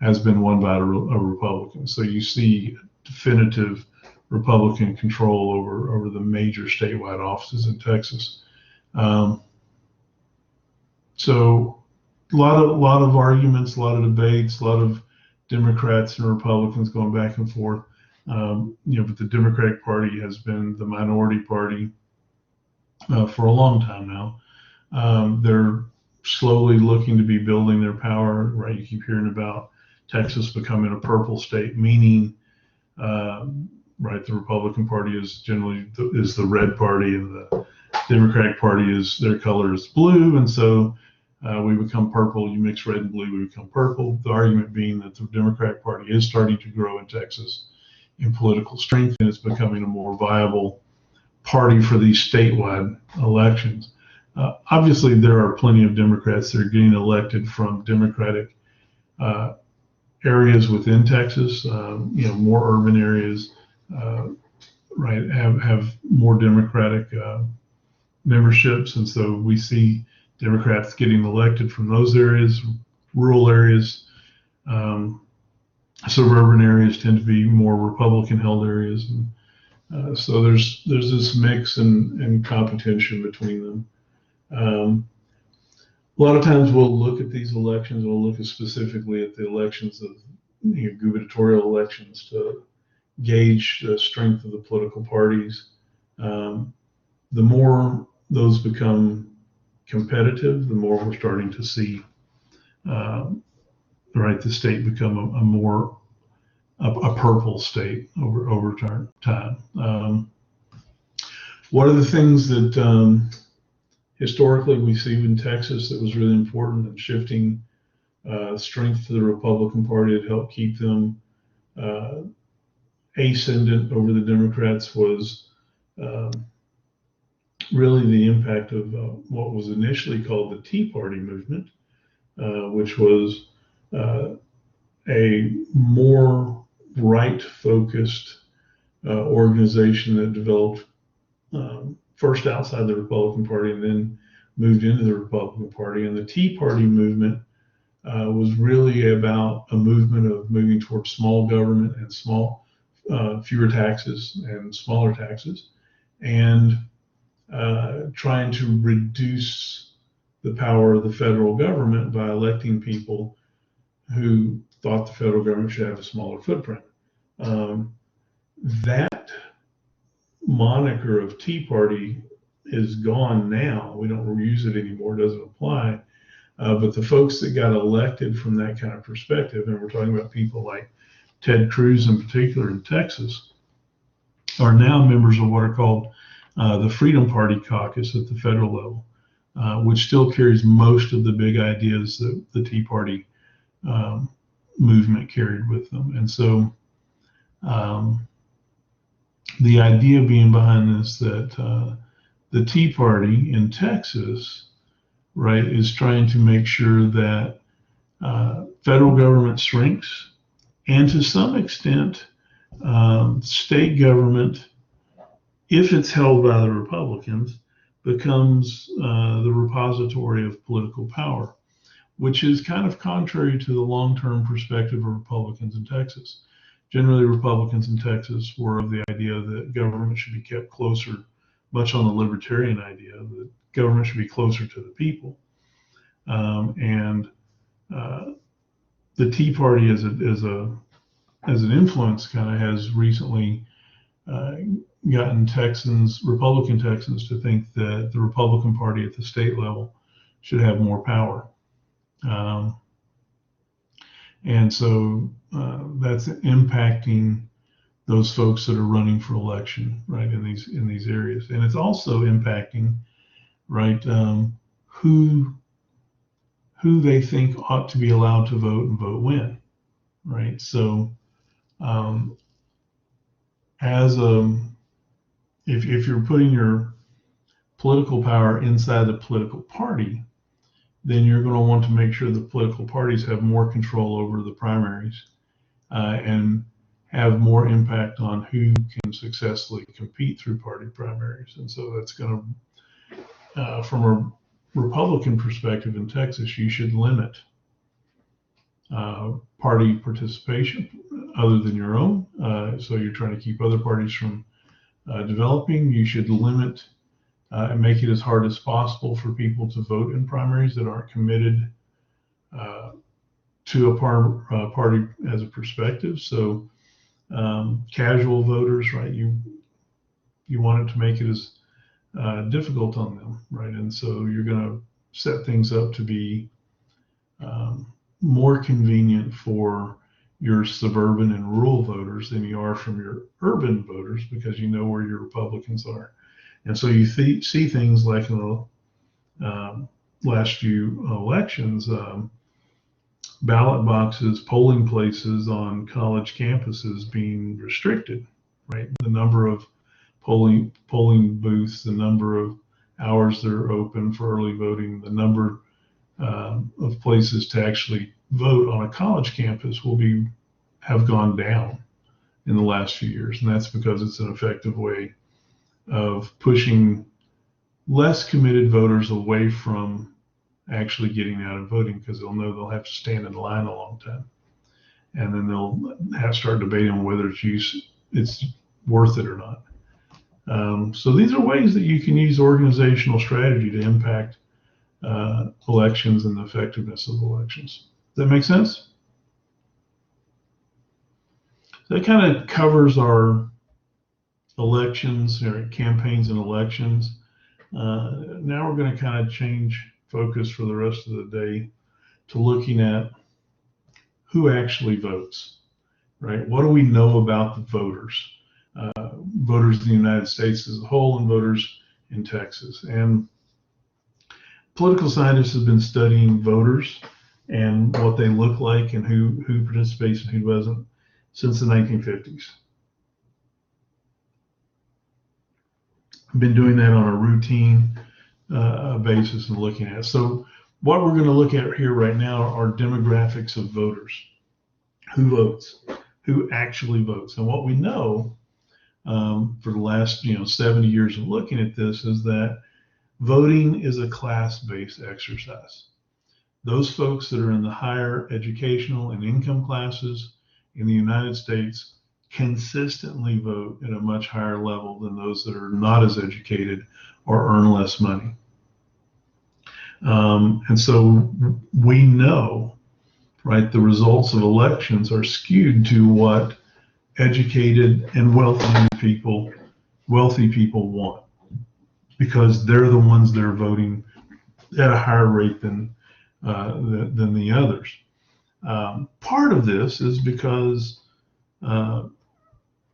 has been won by a Republican. So you see definitive Republican control over the major statewide offices in Texas. So a lot of arguments, a lot of debates, a lot of Democrats and Republicans going back and forth. But the Democratic Party has been the minority party for a long time now. They're slowly looking to be building their power, right? You keep hearing about Texas becoming a purple state, meaning, right, the Republican Party is generally the red party, and the Democratic Party their color is blue, and so we become purple. You mix red and blue, we become purple. The argument being that the Democratic Party is starting to grow in Texas in political strength, and it's becoming a more viable party for these statewide elections. Obviously, there are plenty of Democrats that are getting elected from Democratic areas within Texas. More urban areas, right, have more Democratic memberships, and so we see Democrats getting elected from those areas. Rural areas, suburban areas tend to be more Republican-held areas, and so there's this mix and competition between them. A lot of times we'll look at these elections, we'll look specifically at the elections of gubernatorial elections to gauge the strength of the political parties. The more those become competitive, the more we're starting to see the state become a purple state over time. One of the things that historically we see in Texas that was really important in shifting strength to the Republican Party to help keep them ascendant over the Democrats was really the impact of what was initially called the Tea Party movement, which was a more right-focused organization that developed first outside the Republican Party and then moved into the Republican Party. And the Tea Party movement was really about a movement of moving towards small government and fewer taxes and smaller taxes, and trying to reduce the power of the federal government by electing people who thought the federal government should have a smaller footprint. That moniker of Tea Party is gone now. We don't use it anymore. It doesn't apply. But the folks that got elected from that kind of perspective, and we're talking about people like Ted Cruz in particular in Texas, are now members of what are called the Freedom Party caucus at the federal level, which still carries most of the big ideas that the Tea Party movement carried with them. And so the idea being behind this that the Tea Party in Texas, right, is trying to make sure that federal government shrinks, and to some extent, state government, if it's held by the Republicans, becomes the repository of political power, which is kind of contrary to the long-term perspective of Republicans in Texas. Generally, Republicans in Texas were of the idea that government should be kept closer, much on the libertarian idea that government should be closer to the people. And the Tea Party as an influence kind of has recently gotten Republican Texans to think that the Republican Party at the state level should have more power. And so that's impacting those folks that are running for election, right, in these areas. And it's also impacting, right, who they think ought to be allowed to vote and vote when, right? So if you're putting your political power inside the political party, then you're going to want to make sure the political parties have more control over the primaries and have more impact on who can successfully compete through party primaries. And so that's going to, from a Republican perspective in Texas, you should limit party participation other than your own. So you're trying to keep other parties from developing. You should limit and make it as hard as possible for people to vote in primaries that aren't committed to a party as a perspective. So casual voters, right? You want it to make it as difficult on them, right? And so you're going to set things up to be more convenient for your suburban and rural voters than you are from your urban voters, because you know where your Republicans are. And so you see things like in the last few elections, ballot boxes, polling places on college campuses being restricted, right? The number of polling booths, the number of hours that are open for early voting, the number of places to actually vote on a college campus have gone down in the last few years. And that's because it's an effective way of pushing less committed voters away from actually getting out and voting, because they'll know they'll have to stand in line a long time. And then they'll start debating whether it's worth it or not. So these are ways that you can use organizational strategy to impact elections and the effectiveness of elections. Does that make sense? That kind of covers our elections, or campaigns and elections. Now we're going to kind of change focus for the rest of the day to looking at who actually votes, right? What do we know about the voters? Voters in the United States as a whole and voters in Texas. And political scientists have been studying voters and what they look like and who participates and who doesn't since the 1950s. I've been doing that on a routine basis and looking at it. So what we're going to look at here right now are demographics of voters. Who votes? Who actually votes? And what we know for the last 70 years of looking at this is that voting is a class-based exercise. Those folks that are in the higher educational and income classes in the United States consistently vote at a much higher level than those that are not as educated or earn less money. And so we know, right, the results of elections are skewed to what educated and wealthy people want, because they're the ones that are voting at a higher rate than the others. Part of this is because uh,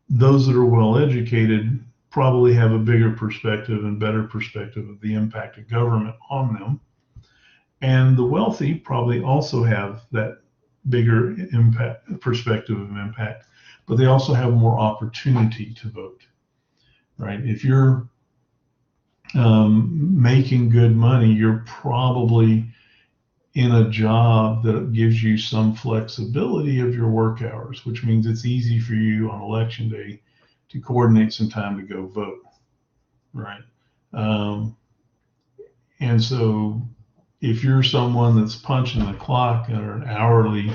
those that are well educated probably have a bigger perspective and better perspective of the impact of government on them. And the wealthy probably also have that bigger impact perspective of impact, but they also have more opportunity to vote, right? If you're making good money, you're probably in a job that gives you some flexibility of your work hours, which means it's easy for you on election day to coordinate some time to go vote, right? Um, and so if you're someone that's punching the clock or an hourly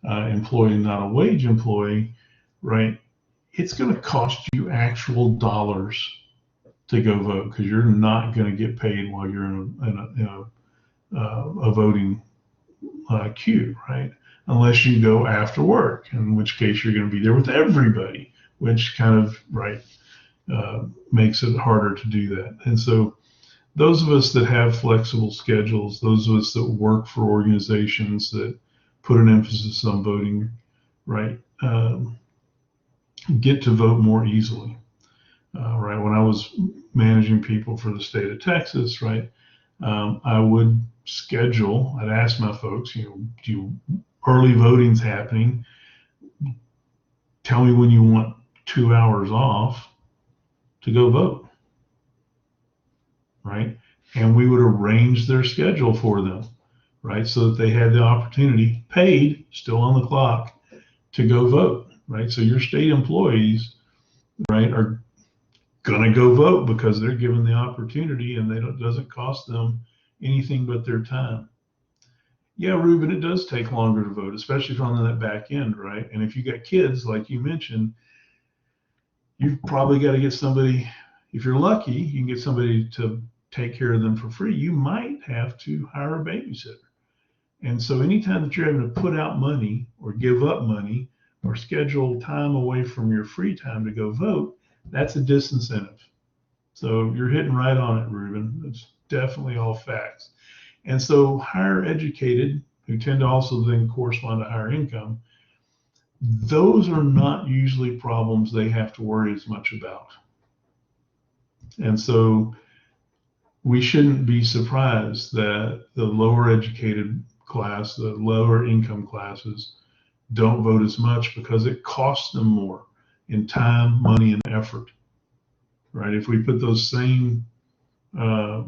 employee, not a wage employee, right, it's going to cost you actual dollars to go vote, because you're not going to get paid while you're in a voting queue, right? Unless you go after work, in which case you're going to be there with everybody, which kind of, right, makes it harder to do that. And so those of us that have flexible schedules, those of us that work for organizations that put an emphasis on voting, right, get to vote more easily. Right, when I was managing people for the state of Texas, right, I would schedule. I'd ask my folks, early voting's happening. Tell me when you want 2 hours off to go vote, right? And we would arrange their schedule for them, right, so that they had the opportunity, paid, still on the clock, to go vote, right? So your state employees, right, are gonna go vote because they're given the opportunity, and it doesn't cost them anything but their time. Yeah, Ruben, it does take longer to vote, especially from that back end, right? And if you got kids, like you mentioned, you've probably got to get somebody. If you're lucky, you can get somebody to take care of them for free. You might have to hire a babysitter. And so anytime that you're having to put out money or give up money or schedule time away from your free time to go vote, that's a disincentive. So you're hitting right on it, Ruben. It's definitely all facts. And so higher educated, who tend to also then correspond to higher income, those are not usually problems they have to worry as much about. And so we shouldn't be surprised that the lower educated class, the lower income classes, don't vote as much, because it costs them more in time, money, and effort, right? If we put those same uh,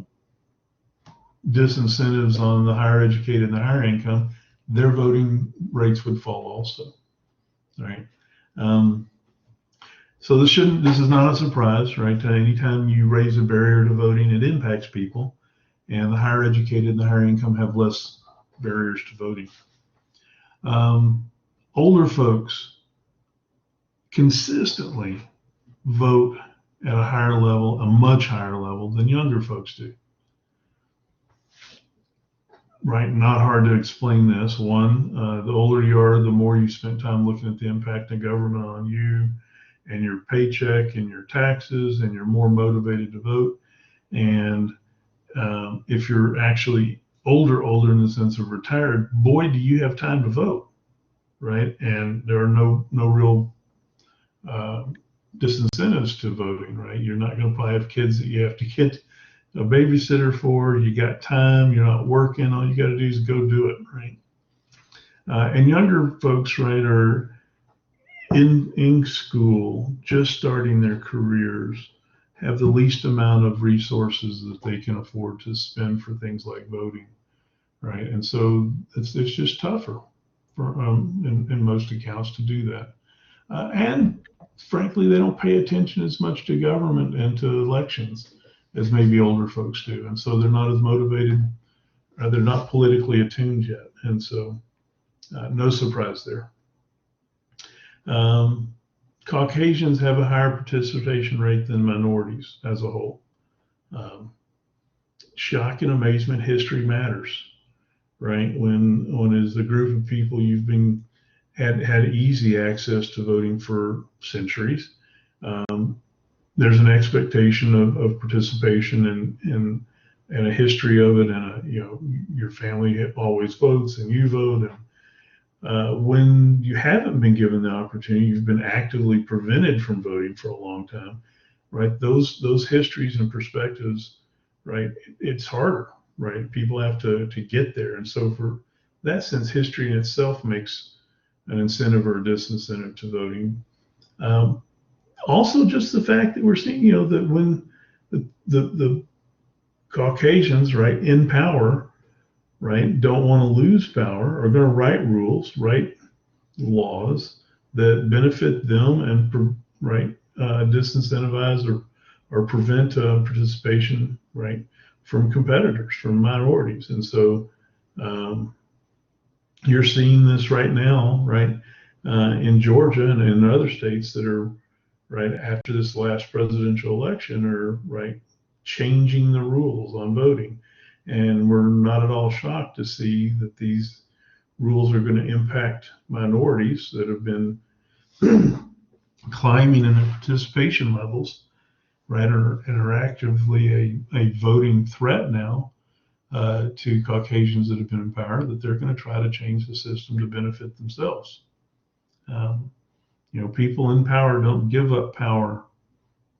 disincentives on the higher educated and the higher income, their voting rates would fall also, right? Um, so this is not a surprise, right? Anytime you raise a barrier to voting, it impacts people, and the higher educated and the higher income have less barriers to voting. Older folks consistently vote at a higher level, a much higher level than younger folks do. Right? Not hard to explain this. One, the older you are, the more you spent time looking at the impact of government on you and your paycheck and your taxes, and you're more motivated to vote. And if you're actually older in the sense of retired, boy, do you have time to vote, right? And there are no real disincentives to voting, right? You're not going to probably have kids that you have to get a babysitter for. You got time, you're not working, all you got to do is go do it, right? And younger folks, right, are in school, just starting their careers, have the least amount of resources that they can afford to spend for things like voting, right? And so it's just tougher for in most accounts to do that. And frankly, they don't pay attention as much to government and to elections as maybe older folks do. And so they're not as motivated, or they're not politically attuned yet. And so no surprise there. Caucasians have a higher participation rate than minorities as a whole. Um, shock and amazement, history matters, right? When as a group of people you've been had easy access to voting for centuries, there's an expectation of participation and a history of it, and your family always votes and you vote. And when you haven't been given the opportunity, you've been actively prevented from voting for a long time, right? Those histories and perspectives, right? It's harder, right? People have to get there, and so for that sense, history in itself makes an incentive or a disincentive to voting. Also, just the fact that we're seeing, that when the Caucasians, right, in power, right, don't want to lose power, are going to write rules, write laws that benefit them and, right, disincentivize or prevent participation, right, from competitors, from minorities. And so you're seeing this right now, right, in Georgia and in other states that are, right, after this last presidential election, are, right, changing the rules on voting. And we're not at all shocked to see that these rules are going to impact minorities that have been climbing in their participation levels, right, and are actively a voting threat now to Caucasians that have been in power, that they're going to try to change the system to benefit themselves. People in power don't give up power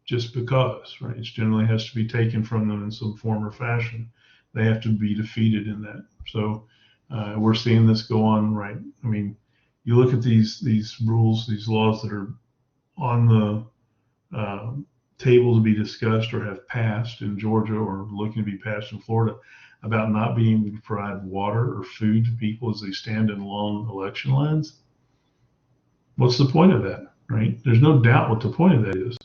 just because, right? It generally has to be taken from them in some form or fashion. They have to be defeated in that. So we're seeing this go on, right? I mean, you look at these rules, these laws that are on the table to be discussed or have passed in Georgia or looking to be passed in Florida about not being able to provide water or food to people as they stand in long election lines. What's the point of that, right? There's no doubt what the point of that is.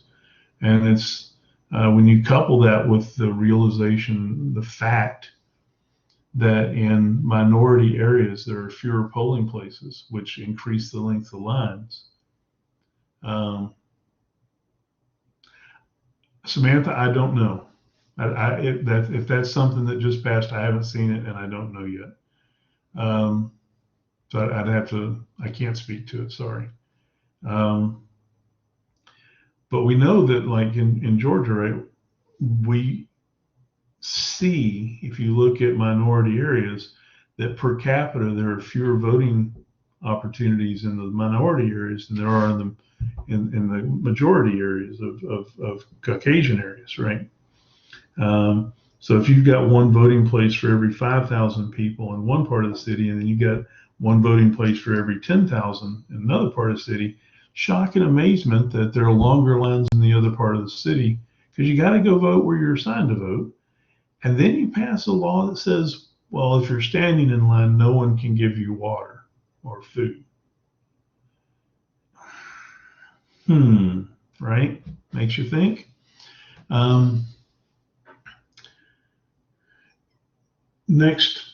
And it's when you couple that with the realization, the fact that in minority areas there are fewer polling places, which increase the length of lines. Samantha, I don't know. If that's something that just passed, I haven't seen it and I don't know yet. So I'd have to, I can't speak to it, sorry. But we know that, like in Georgia, right, we see, if you look at minority areas, that per capita there are fewer voting opportunities in the minority areas than there are in the majority areas of Caucasian areas, right? So if you've got one voting place for every 5,000 people in one part of the city, and then you got one voting place for every 10,000 in another part of the city, shock and amazement that there are longer lines in the other part of the city, because you got to go vote where you're assigned to vote. And then you pass a law that says, well, if you're standing in line, no one can give you water or food. Right? Makes you think. Next,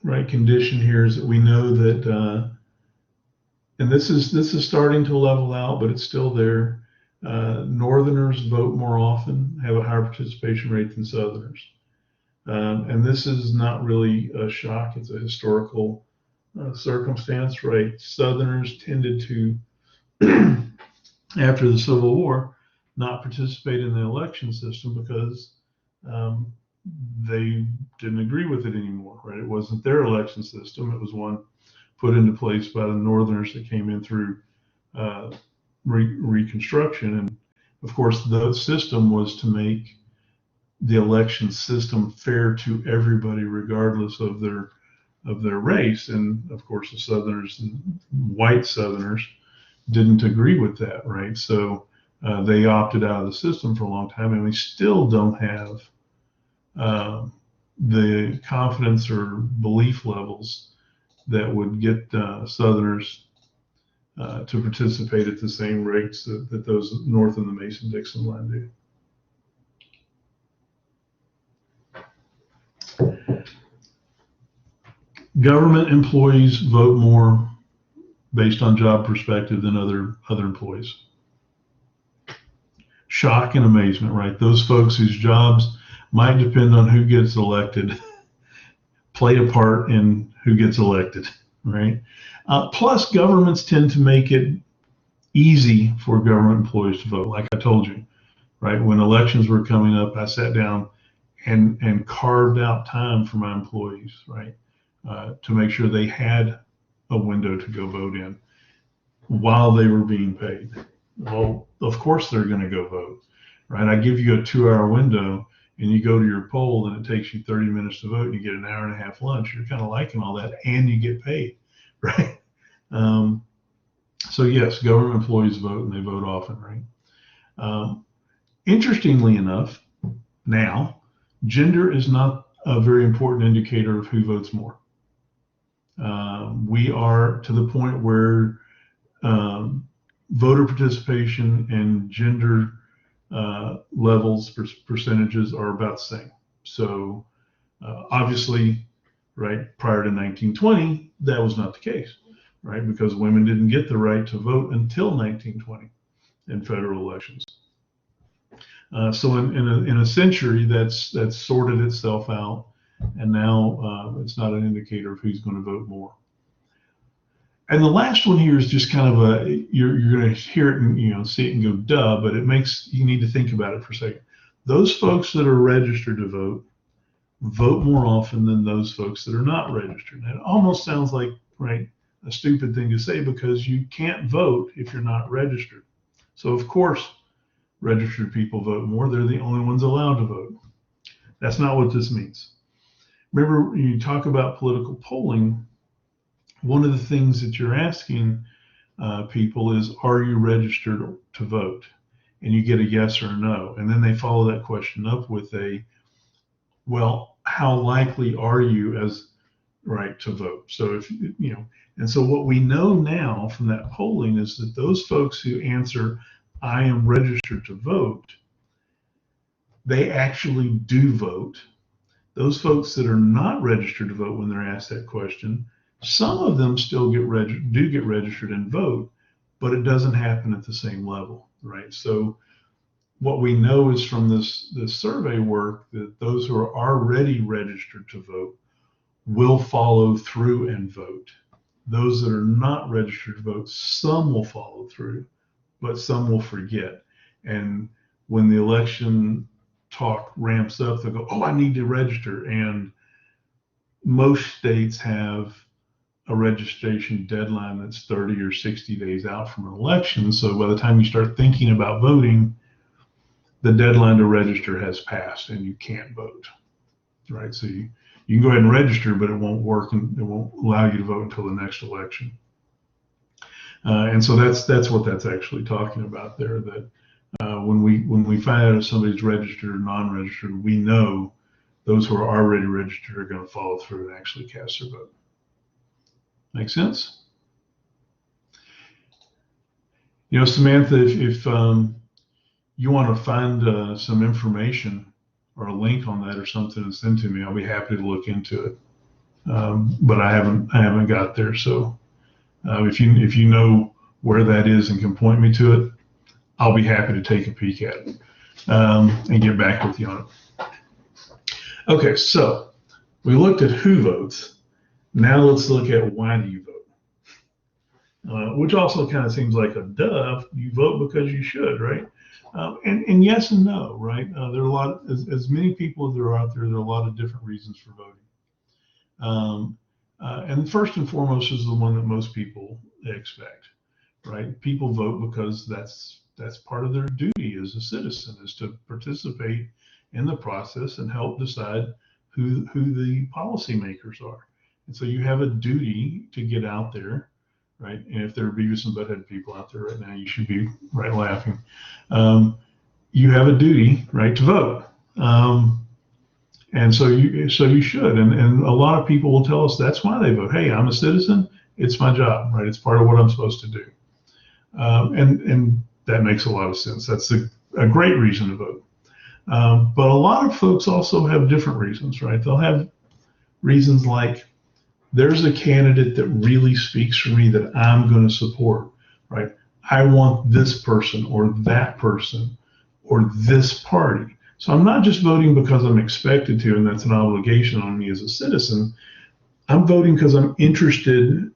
right, condition here is that we know that, and this is starting to level out, but it's still there. Northerners vote more often, have a higher participation rate than Southerners. And this is not really a shock, it's a historical circumstance, right? Southerners tended to, after the Civil War, not participate in the election system because they didn't agree with it anymore, right? It wasn't their election system, it was one put into place by the Northerners that came in through Reconstruction. And of course, the system was to make the election system fair to everybody, regardless of their race. And of course, the Southerners, white Southerners, didn't agree with that, right? So they opted out of the system for a long time, and we still don't have the confidence or belief levels that would get Southerners to participate at the same rates that those north of the Mason-Dixon line do. Government employees vote more based on job perspective than other employees. Shock and amazement, right? Those folks whose jobs might depend on who gets elected, play a part in who gets elected, right? Plus, governments tend to make it easy for government employees to vote. Like I told you, right? When elections were coming up, I sat down and carved out time for my employees, right? To make sure they had a window to go vote in while they were being paid. Well, of course they're going to go vote, right? I give you a 2-hour window and you go to your poll and it takes you 30 minutes to vote and you get an hour and a half lunch. You're kind of liking all that and you get paid, right? So yes, government employees vote and they vote often, right? Interestingly enough, now, gender is not a very important indicator of who votes more. We are to the point where voter participation and gender levels, percentages are about the same. So obviously, right, prior to 1920, that was not the case, right? Because women didn't get the right to vote until 1920 in federal elections. So in a century, that's sorted itself out, and now it's not an indicator of who's going to vote more. And the last one here is just kind of you're going to hear it and see it and go duh, but you need to think about it for a second. Those folks that are registered to vote more often than those folks that are not registered. And it almost sounds like, right, a stupid thing to say because you can't vote if you're not registered. So of course, registered people vote more. They're the only ones allowed to vote. That's not what this means. Remember, when you talk about political polling, one of the things that you're asking people is, are you registered to vote? And you get a yes or a no. And then they follow that question up with well, how likely are you as right to vote? So and so what we know now from that polling is that those folks who answer, I am registered to vote, they actually do vote. Those folks that are not registered to vote when they're asked that question, some of them still get registered and vote, but it doesn't happen at the same level, right? So what we know is from this survey work that those who are already registered to vote will follow through and vote. Those that are not registered to vote, some will follow through, but some will forget. And when the election talk ramps up, they'll go, oh, I need to register. And most states have a registration deadline that's 30 or 60 days out from an election. So by the time you start thinking about voting, the deadline to register has passed and you can't vote, right? So you can go ahead and register, but it won't work and it won't allow you to vote until the next election. And so that's what that's actually talking about there, that when we find out if somebody's registered or non-registered, we know those who are already registered are going to follow through and actually cast their vote. Make sense? Samantha, if you want to find some information or a link on that or something and send to me, I'll be happy to look into it. But I haven't got there. So if you know where that is and can point me to it, I'll be happy to take a peek at it and get back with you on it. Okay, so we looked at who votes. Now let's look at why do you vote, which also kind of seems like a duh. You vote because you should, right? And yes and no, right? There are a lot, as many people as there are out there, there are a lot of different reasons for voting. And first and foremost is the one that most people expect, right? People vote because that's part of their duty as a citizen, is to participate in the process and help decide who the policymakers are. And so you have a duty to get out there, right? And if there are Beavis and Butthead people out there right now, you should be right laughing. You have a duty, right, to vote. And so you should. And a lot of people will tell us that's why they vote. Hey, I'm a citizen. It's my job, right? It's part of what I'm supposed to do. And that makes a lot of sense. That's a great reason to vote. But a lot of folks also have different reasons, right? They'll have reasons like, there's a candidate that really speaks for me that I'm going to support, right? I want this person or that person or this party. So I'm not just voting because I'm expected to, and that's an obligation on me as a citizen. I'm voting because I'm interested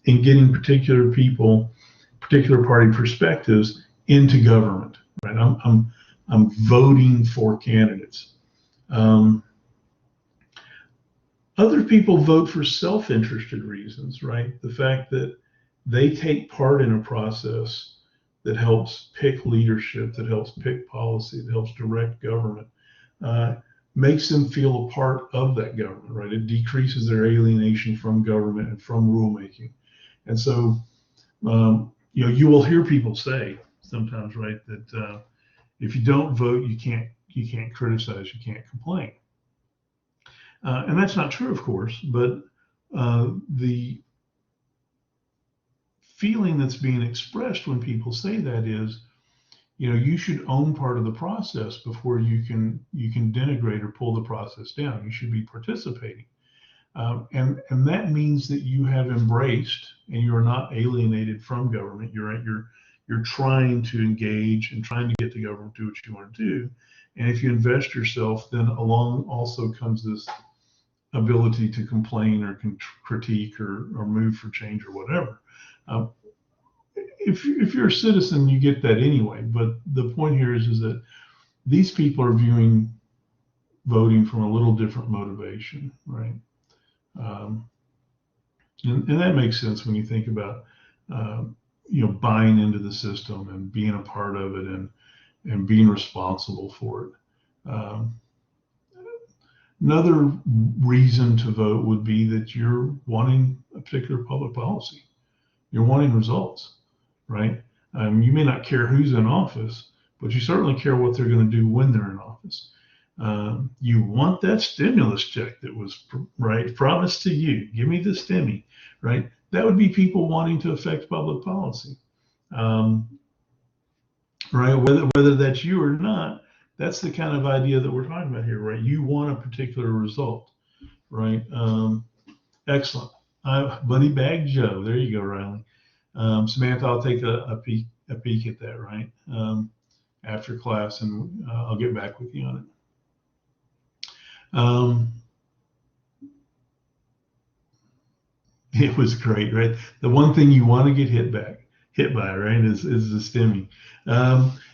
in getting particular people, particular party perspectives into government. Right? I'm voting for candidates. Other people vote for self-interested reasons, right? The fact that they take part in a process that helps pick leadership, that helps pick policy, that helps direct government, makes them feel a part of that government, right? It decreases their alienation from government and from rulemaking. And so, you will hear people say sometimes, right, that if you don't vote, you can't criticize, you can't complain. And that's not true, of course, but the feeling that's being expressed when people say that is, you should own part of the process before you can denigrate or pull the process down. You should be participating, and that means that you have embraced and you're not alienated from government. You're trying to engage and trying to get the government to do what you want to do. And if you invest yourself, then along also comes this ability to complain or critique or move for change or whatever. If you're a citizen, you get that anyway. But the point here is that these people are viewing voting from a little different motivation, right? And that makes sense when you think about buying into the system and being a part of it and being responsible for it. Another reason to vote would be that you're wanting a particular public policy. You're wanting results, right? You may not care who's in office, but you certainly care what they're going to do when they're in office. You want that stimulus check that was promised to you. Give me the stimmy, right? That would be people wanting to affect public policy, right? Whether that's you or not. That's the kind of idea that we're talking about here, right? You want a particular result, right? Excellent. Bunny Bag Joe. There you go, Riley. Samantha, I'll take a peek at that, right? After class, and I'll get back with you on it. It was great, right? The one thing you want to get hit by, right, is the stimming.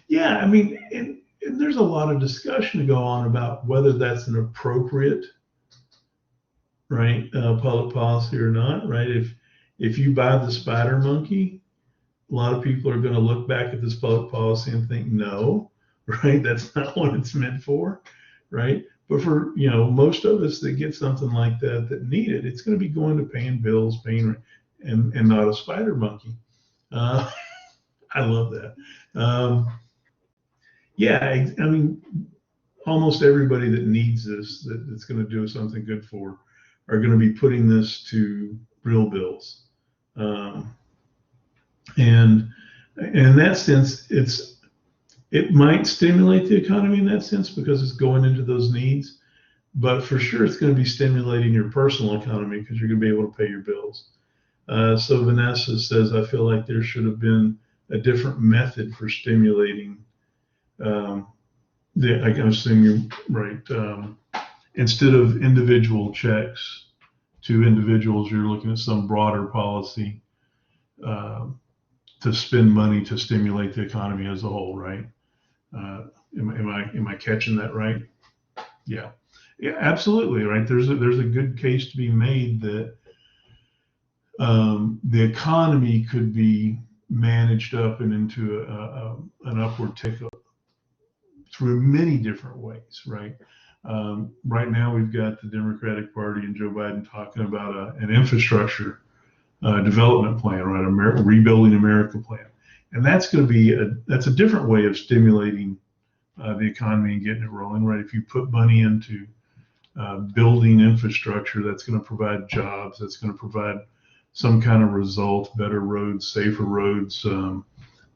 Yeah, I mean, and there's a lot of discussion to go on about whether that's an appropriate, right, public policy or not, right? If you buy the spider monkey, a lot of people are going to look back at this public policy and think, no, right, that's not what it's meant for, right? But for most of us that get something like that need it, it's going to be going to paying bills, and not a spider monkey. I love that. Yeah, I mean, almost everybody that needs this, that's going to do something good for, are going to be putting this to real bills. And in that sense, it might stimulate the economy in that sense because it's going into those needs, but for sure it's going to be stimulating your personal economy because you're going to be able to pay your bills. So Vanessa says, I feel like there should have been a different method for stimulating. I assume you're right. Instead of individual checks to individuals, you're looking at some broader policy to spend money to stimulate the economy as a whole, right? Am I catching that right? Yeah, absolutely, right. There's a good case to be made that the economy could be managed up and into an upward tick up through many different ways, right? Right now, we've got the Democratic Party and Joe Biden talking about an infrastructure development plan, right? A Rebuilding America plan, and that's going to be that's a different way of stimulating the economy and getting it rolling, right? If you put money into building infrastructure, that's going to provide jobs, that's going to provide some kind of result, better roads, safer roads,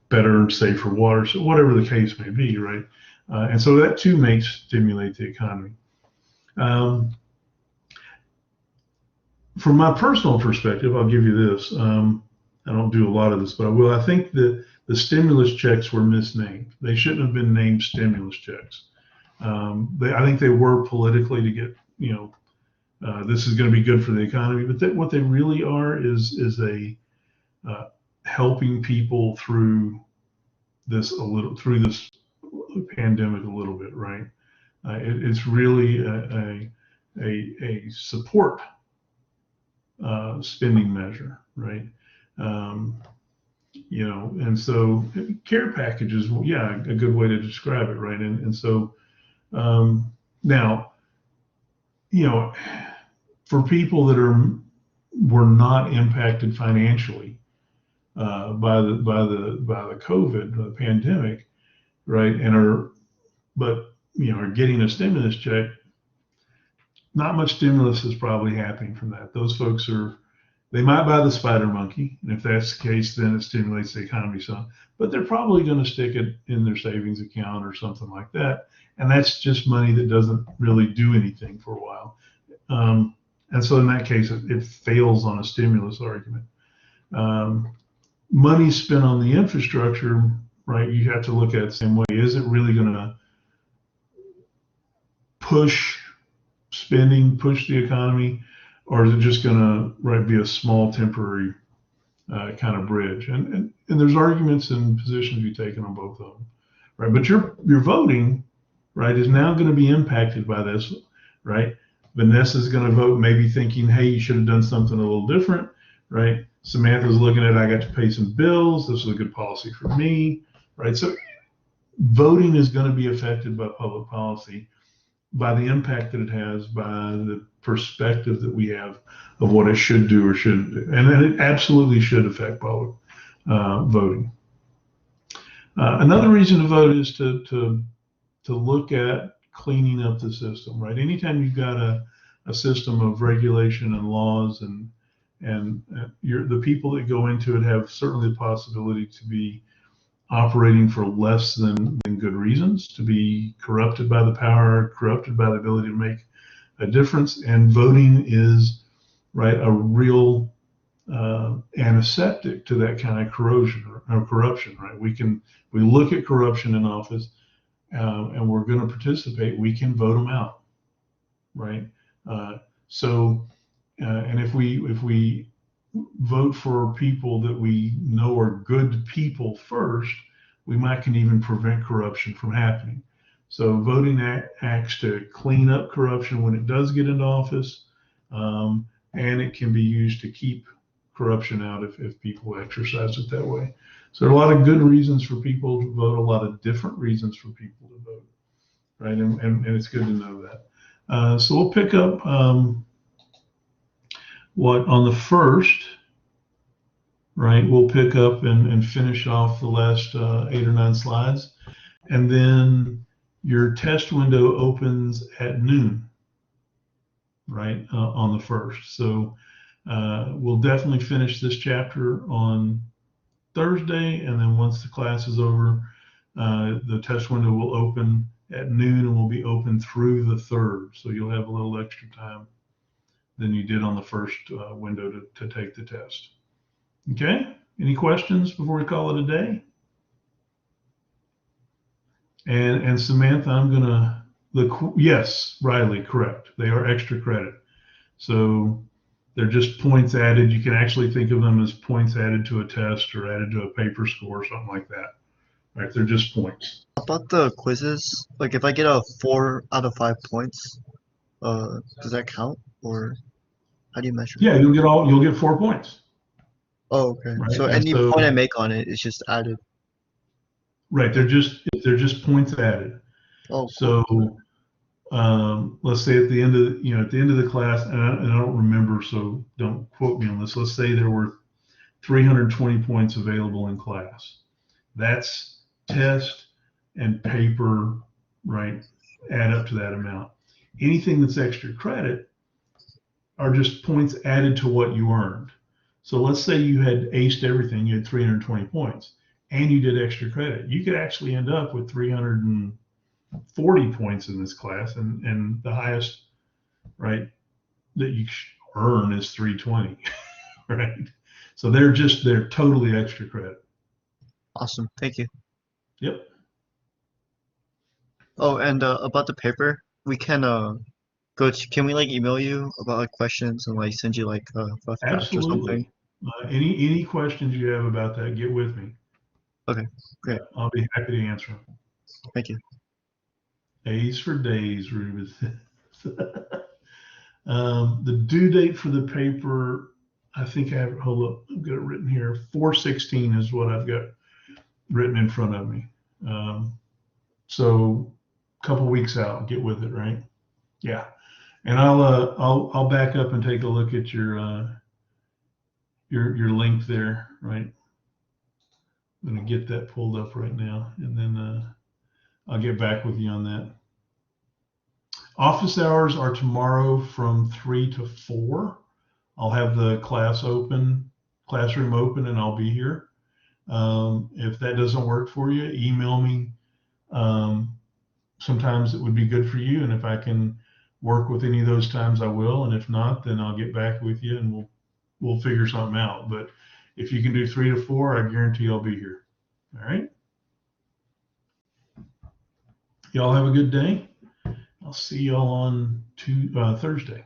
better, safer water, so whatever the case may be, right? And so that too may stimulate the economy. From my personal perspective, I'll give you this. I don't do a lot of this, but I will. I think that the stimulus checks were misnamed. They shouldn't have been named stimulus checks. I think they were politically to get, this is going to be good for the economy, but what they really are is a helping people through this pandemic a little bit, right? It's really a support spending measure, right? And so care packages, well, yeah, a good way to describe it, right? And so now, for people that were not impacted financially by the COVID, the pandemic, right, but are getting a stimulus check. Not much stimulus is probably happening from that. Those folks they might buy the spider monkey, and if that's the case, then it stimulates the economy some. But they're probably going to stick it in their savings account or something like that, and that's just money that doesn't really do anything for a while. And so in that case, it fails on a stimulus argument. Money spent on the infrastructure, right? You have to look at it the same way. Is it really going to push spending, push the economy, or is it just going to be a small temporary kind of bridge? And there's arguments and positions to be taken on both of them, right? But your voting, right, is now going to be impacted by this, right? Vanessa's going to vote, maybe thinking, hey, you should have done something a little different, right? Samantha's looking at, I got to pay some bills. This was a good policy for me, right? So voting is going to be affected by public policy, by the impact that it has, by the perspective that we have of what it should do or shouldn't do. And then it absolutely should affect public voting. Another reason to vote is to look at cleaning up the system, right? Anytime you've got a system of regulation and laws and the people that go into it have certainly the possibility to be operating for less than good reasons, to be corrupted by the power, corrupted by the ability to make a difference. And voting is, right, a real antiseptic to that kind of corruption, right? We look at corruption in office and we're going to participate. We can vote them out, right? And if we vote for people that we know are good people first, we can even prevent corruption from happening. So voting acts to clean up corruption when it does get into office, and it can be used to keep corruption out if people exercise it that way. So there are a lot of good reasons for people to vote, a lot of different reasons for people to vote, right? And it's good to know that. So we'll pick up on the first, right? We'll pick up and finish off the last 8 or 9 slides. And then your test window opens at noon, right, on the first. So we'll definitely finish this chapter on Thursday. And then once the class is over, the test window will open at noon and will be open through the 3rd. So you'll have a little extra time than you did on the first window to take the test. Okay, any questions before we call it a day? And Samantha, I'm gonna yes, Riley, correct. They are extra credit. So they're just points added. You can actually think of them as points added to a test or added to a paper score or something like that. Right, they're just points. About the quizzes, like if I get a 4 out of 5 points, does that count, or how do you measure? Yeah, you'll get 4 points. Oh, okay. Right? So any point I make on it is just added. Right, they're just points added. Oh, so let's say at the end of the class, and I don't remember, so don't quote me on this. Let's say there were 320 points available in class. That's test and paper, right? Add up to that amount. Anything that's extra credit are just points added to what you earned. So let's say you had aced everything, you had 320 points, and you did extra credit. You could actually end up with 340 points in this class, and the highest, right, that you earn is 320, right? So they're totally extra credit. Awesome, thank you. Yep. Oh, and about the paper, we can Coach, can we like email you about like questions and like send you like rough drafts or something? Absolutely. Any questions you have about that, get with me. Okay, Yeah, great. I'll be happy to answer them. Thank you. A's for days, Rubens. The due date for the paper, I think I have, hold up, I've got it written here. 4/16 is what I've got written in front of me. So a couple weeks out, get with it, right? Yeah. And I'll back up and take a look at your link there, right? I'm gonna get that pulled up right now, and then I'll get back with you on that. Office hours are tomorrow from 3 to 4. I'll have the classroom open, and I'll be here. If that doesn't work for you, email me. Um, Sometimes it would be good for you, and if I can work with any of those times, I will. And if not, then I'll get back with you, and we'll figure something out. But if you can do 3 to 4, I guarantee I'll be here. All right. Y'all have a good day. I'll see y'all on Thursday.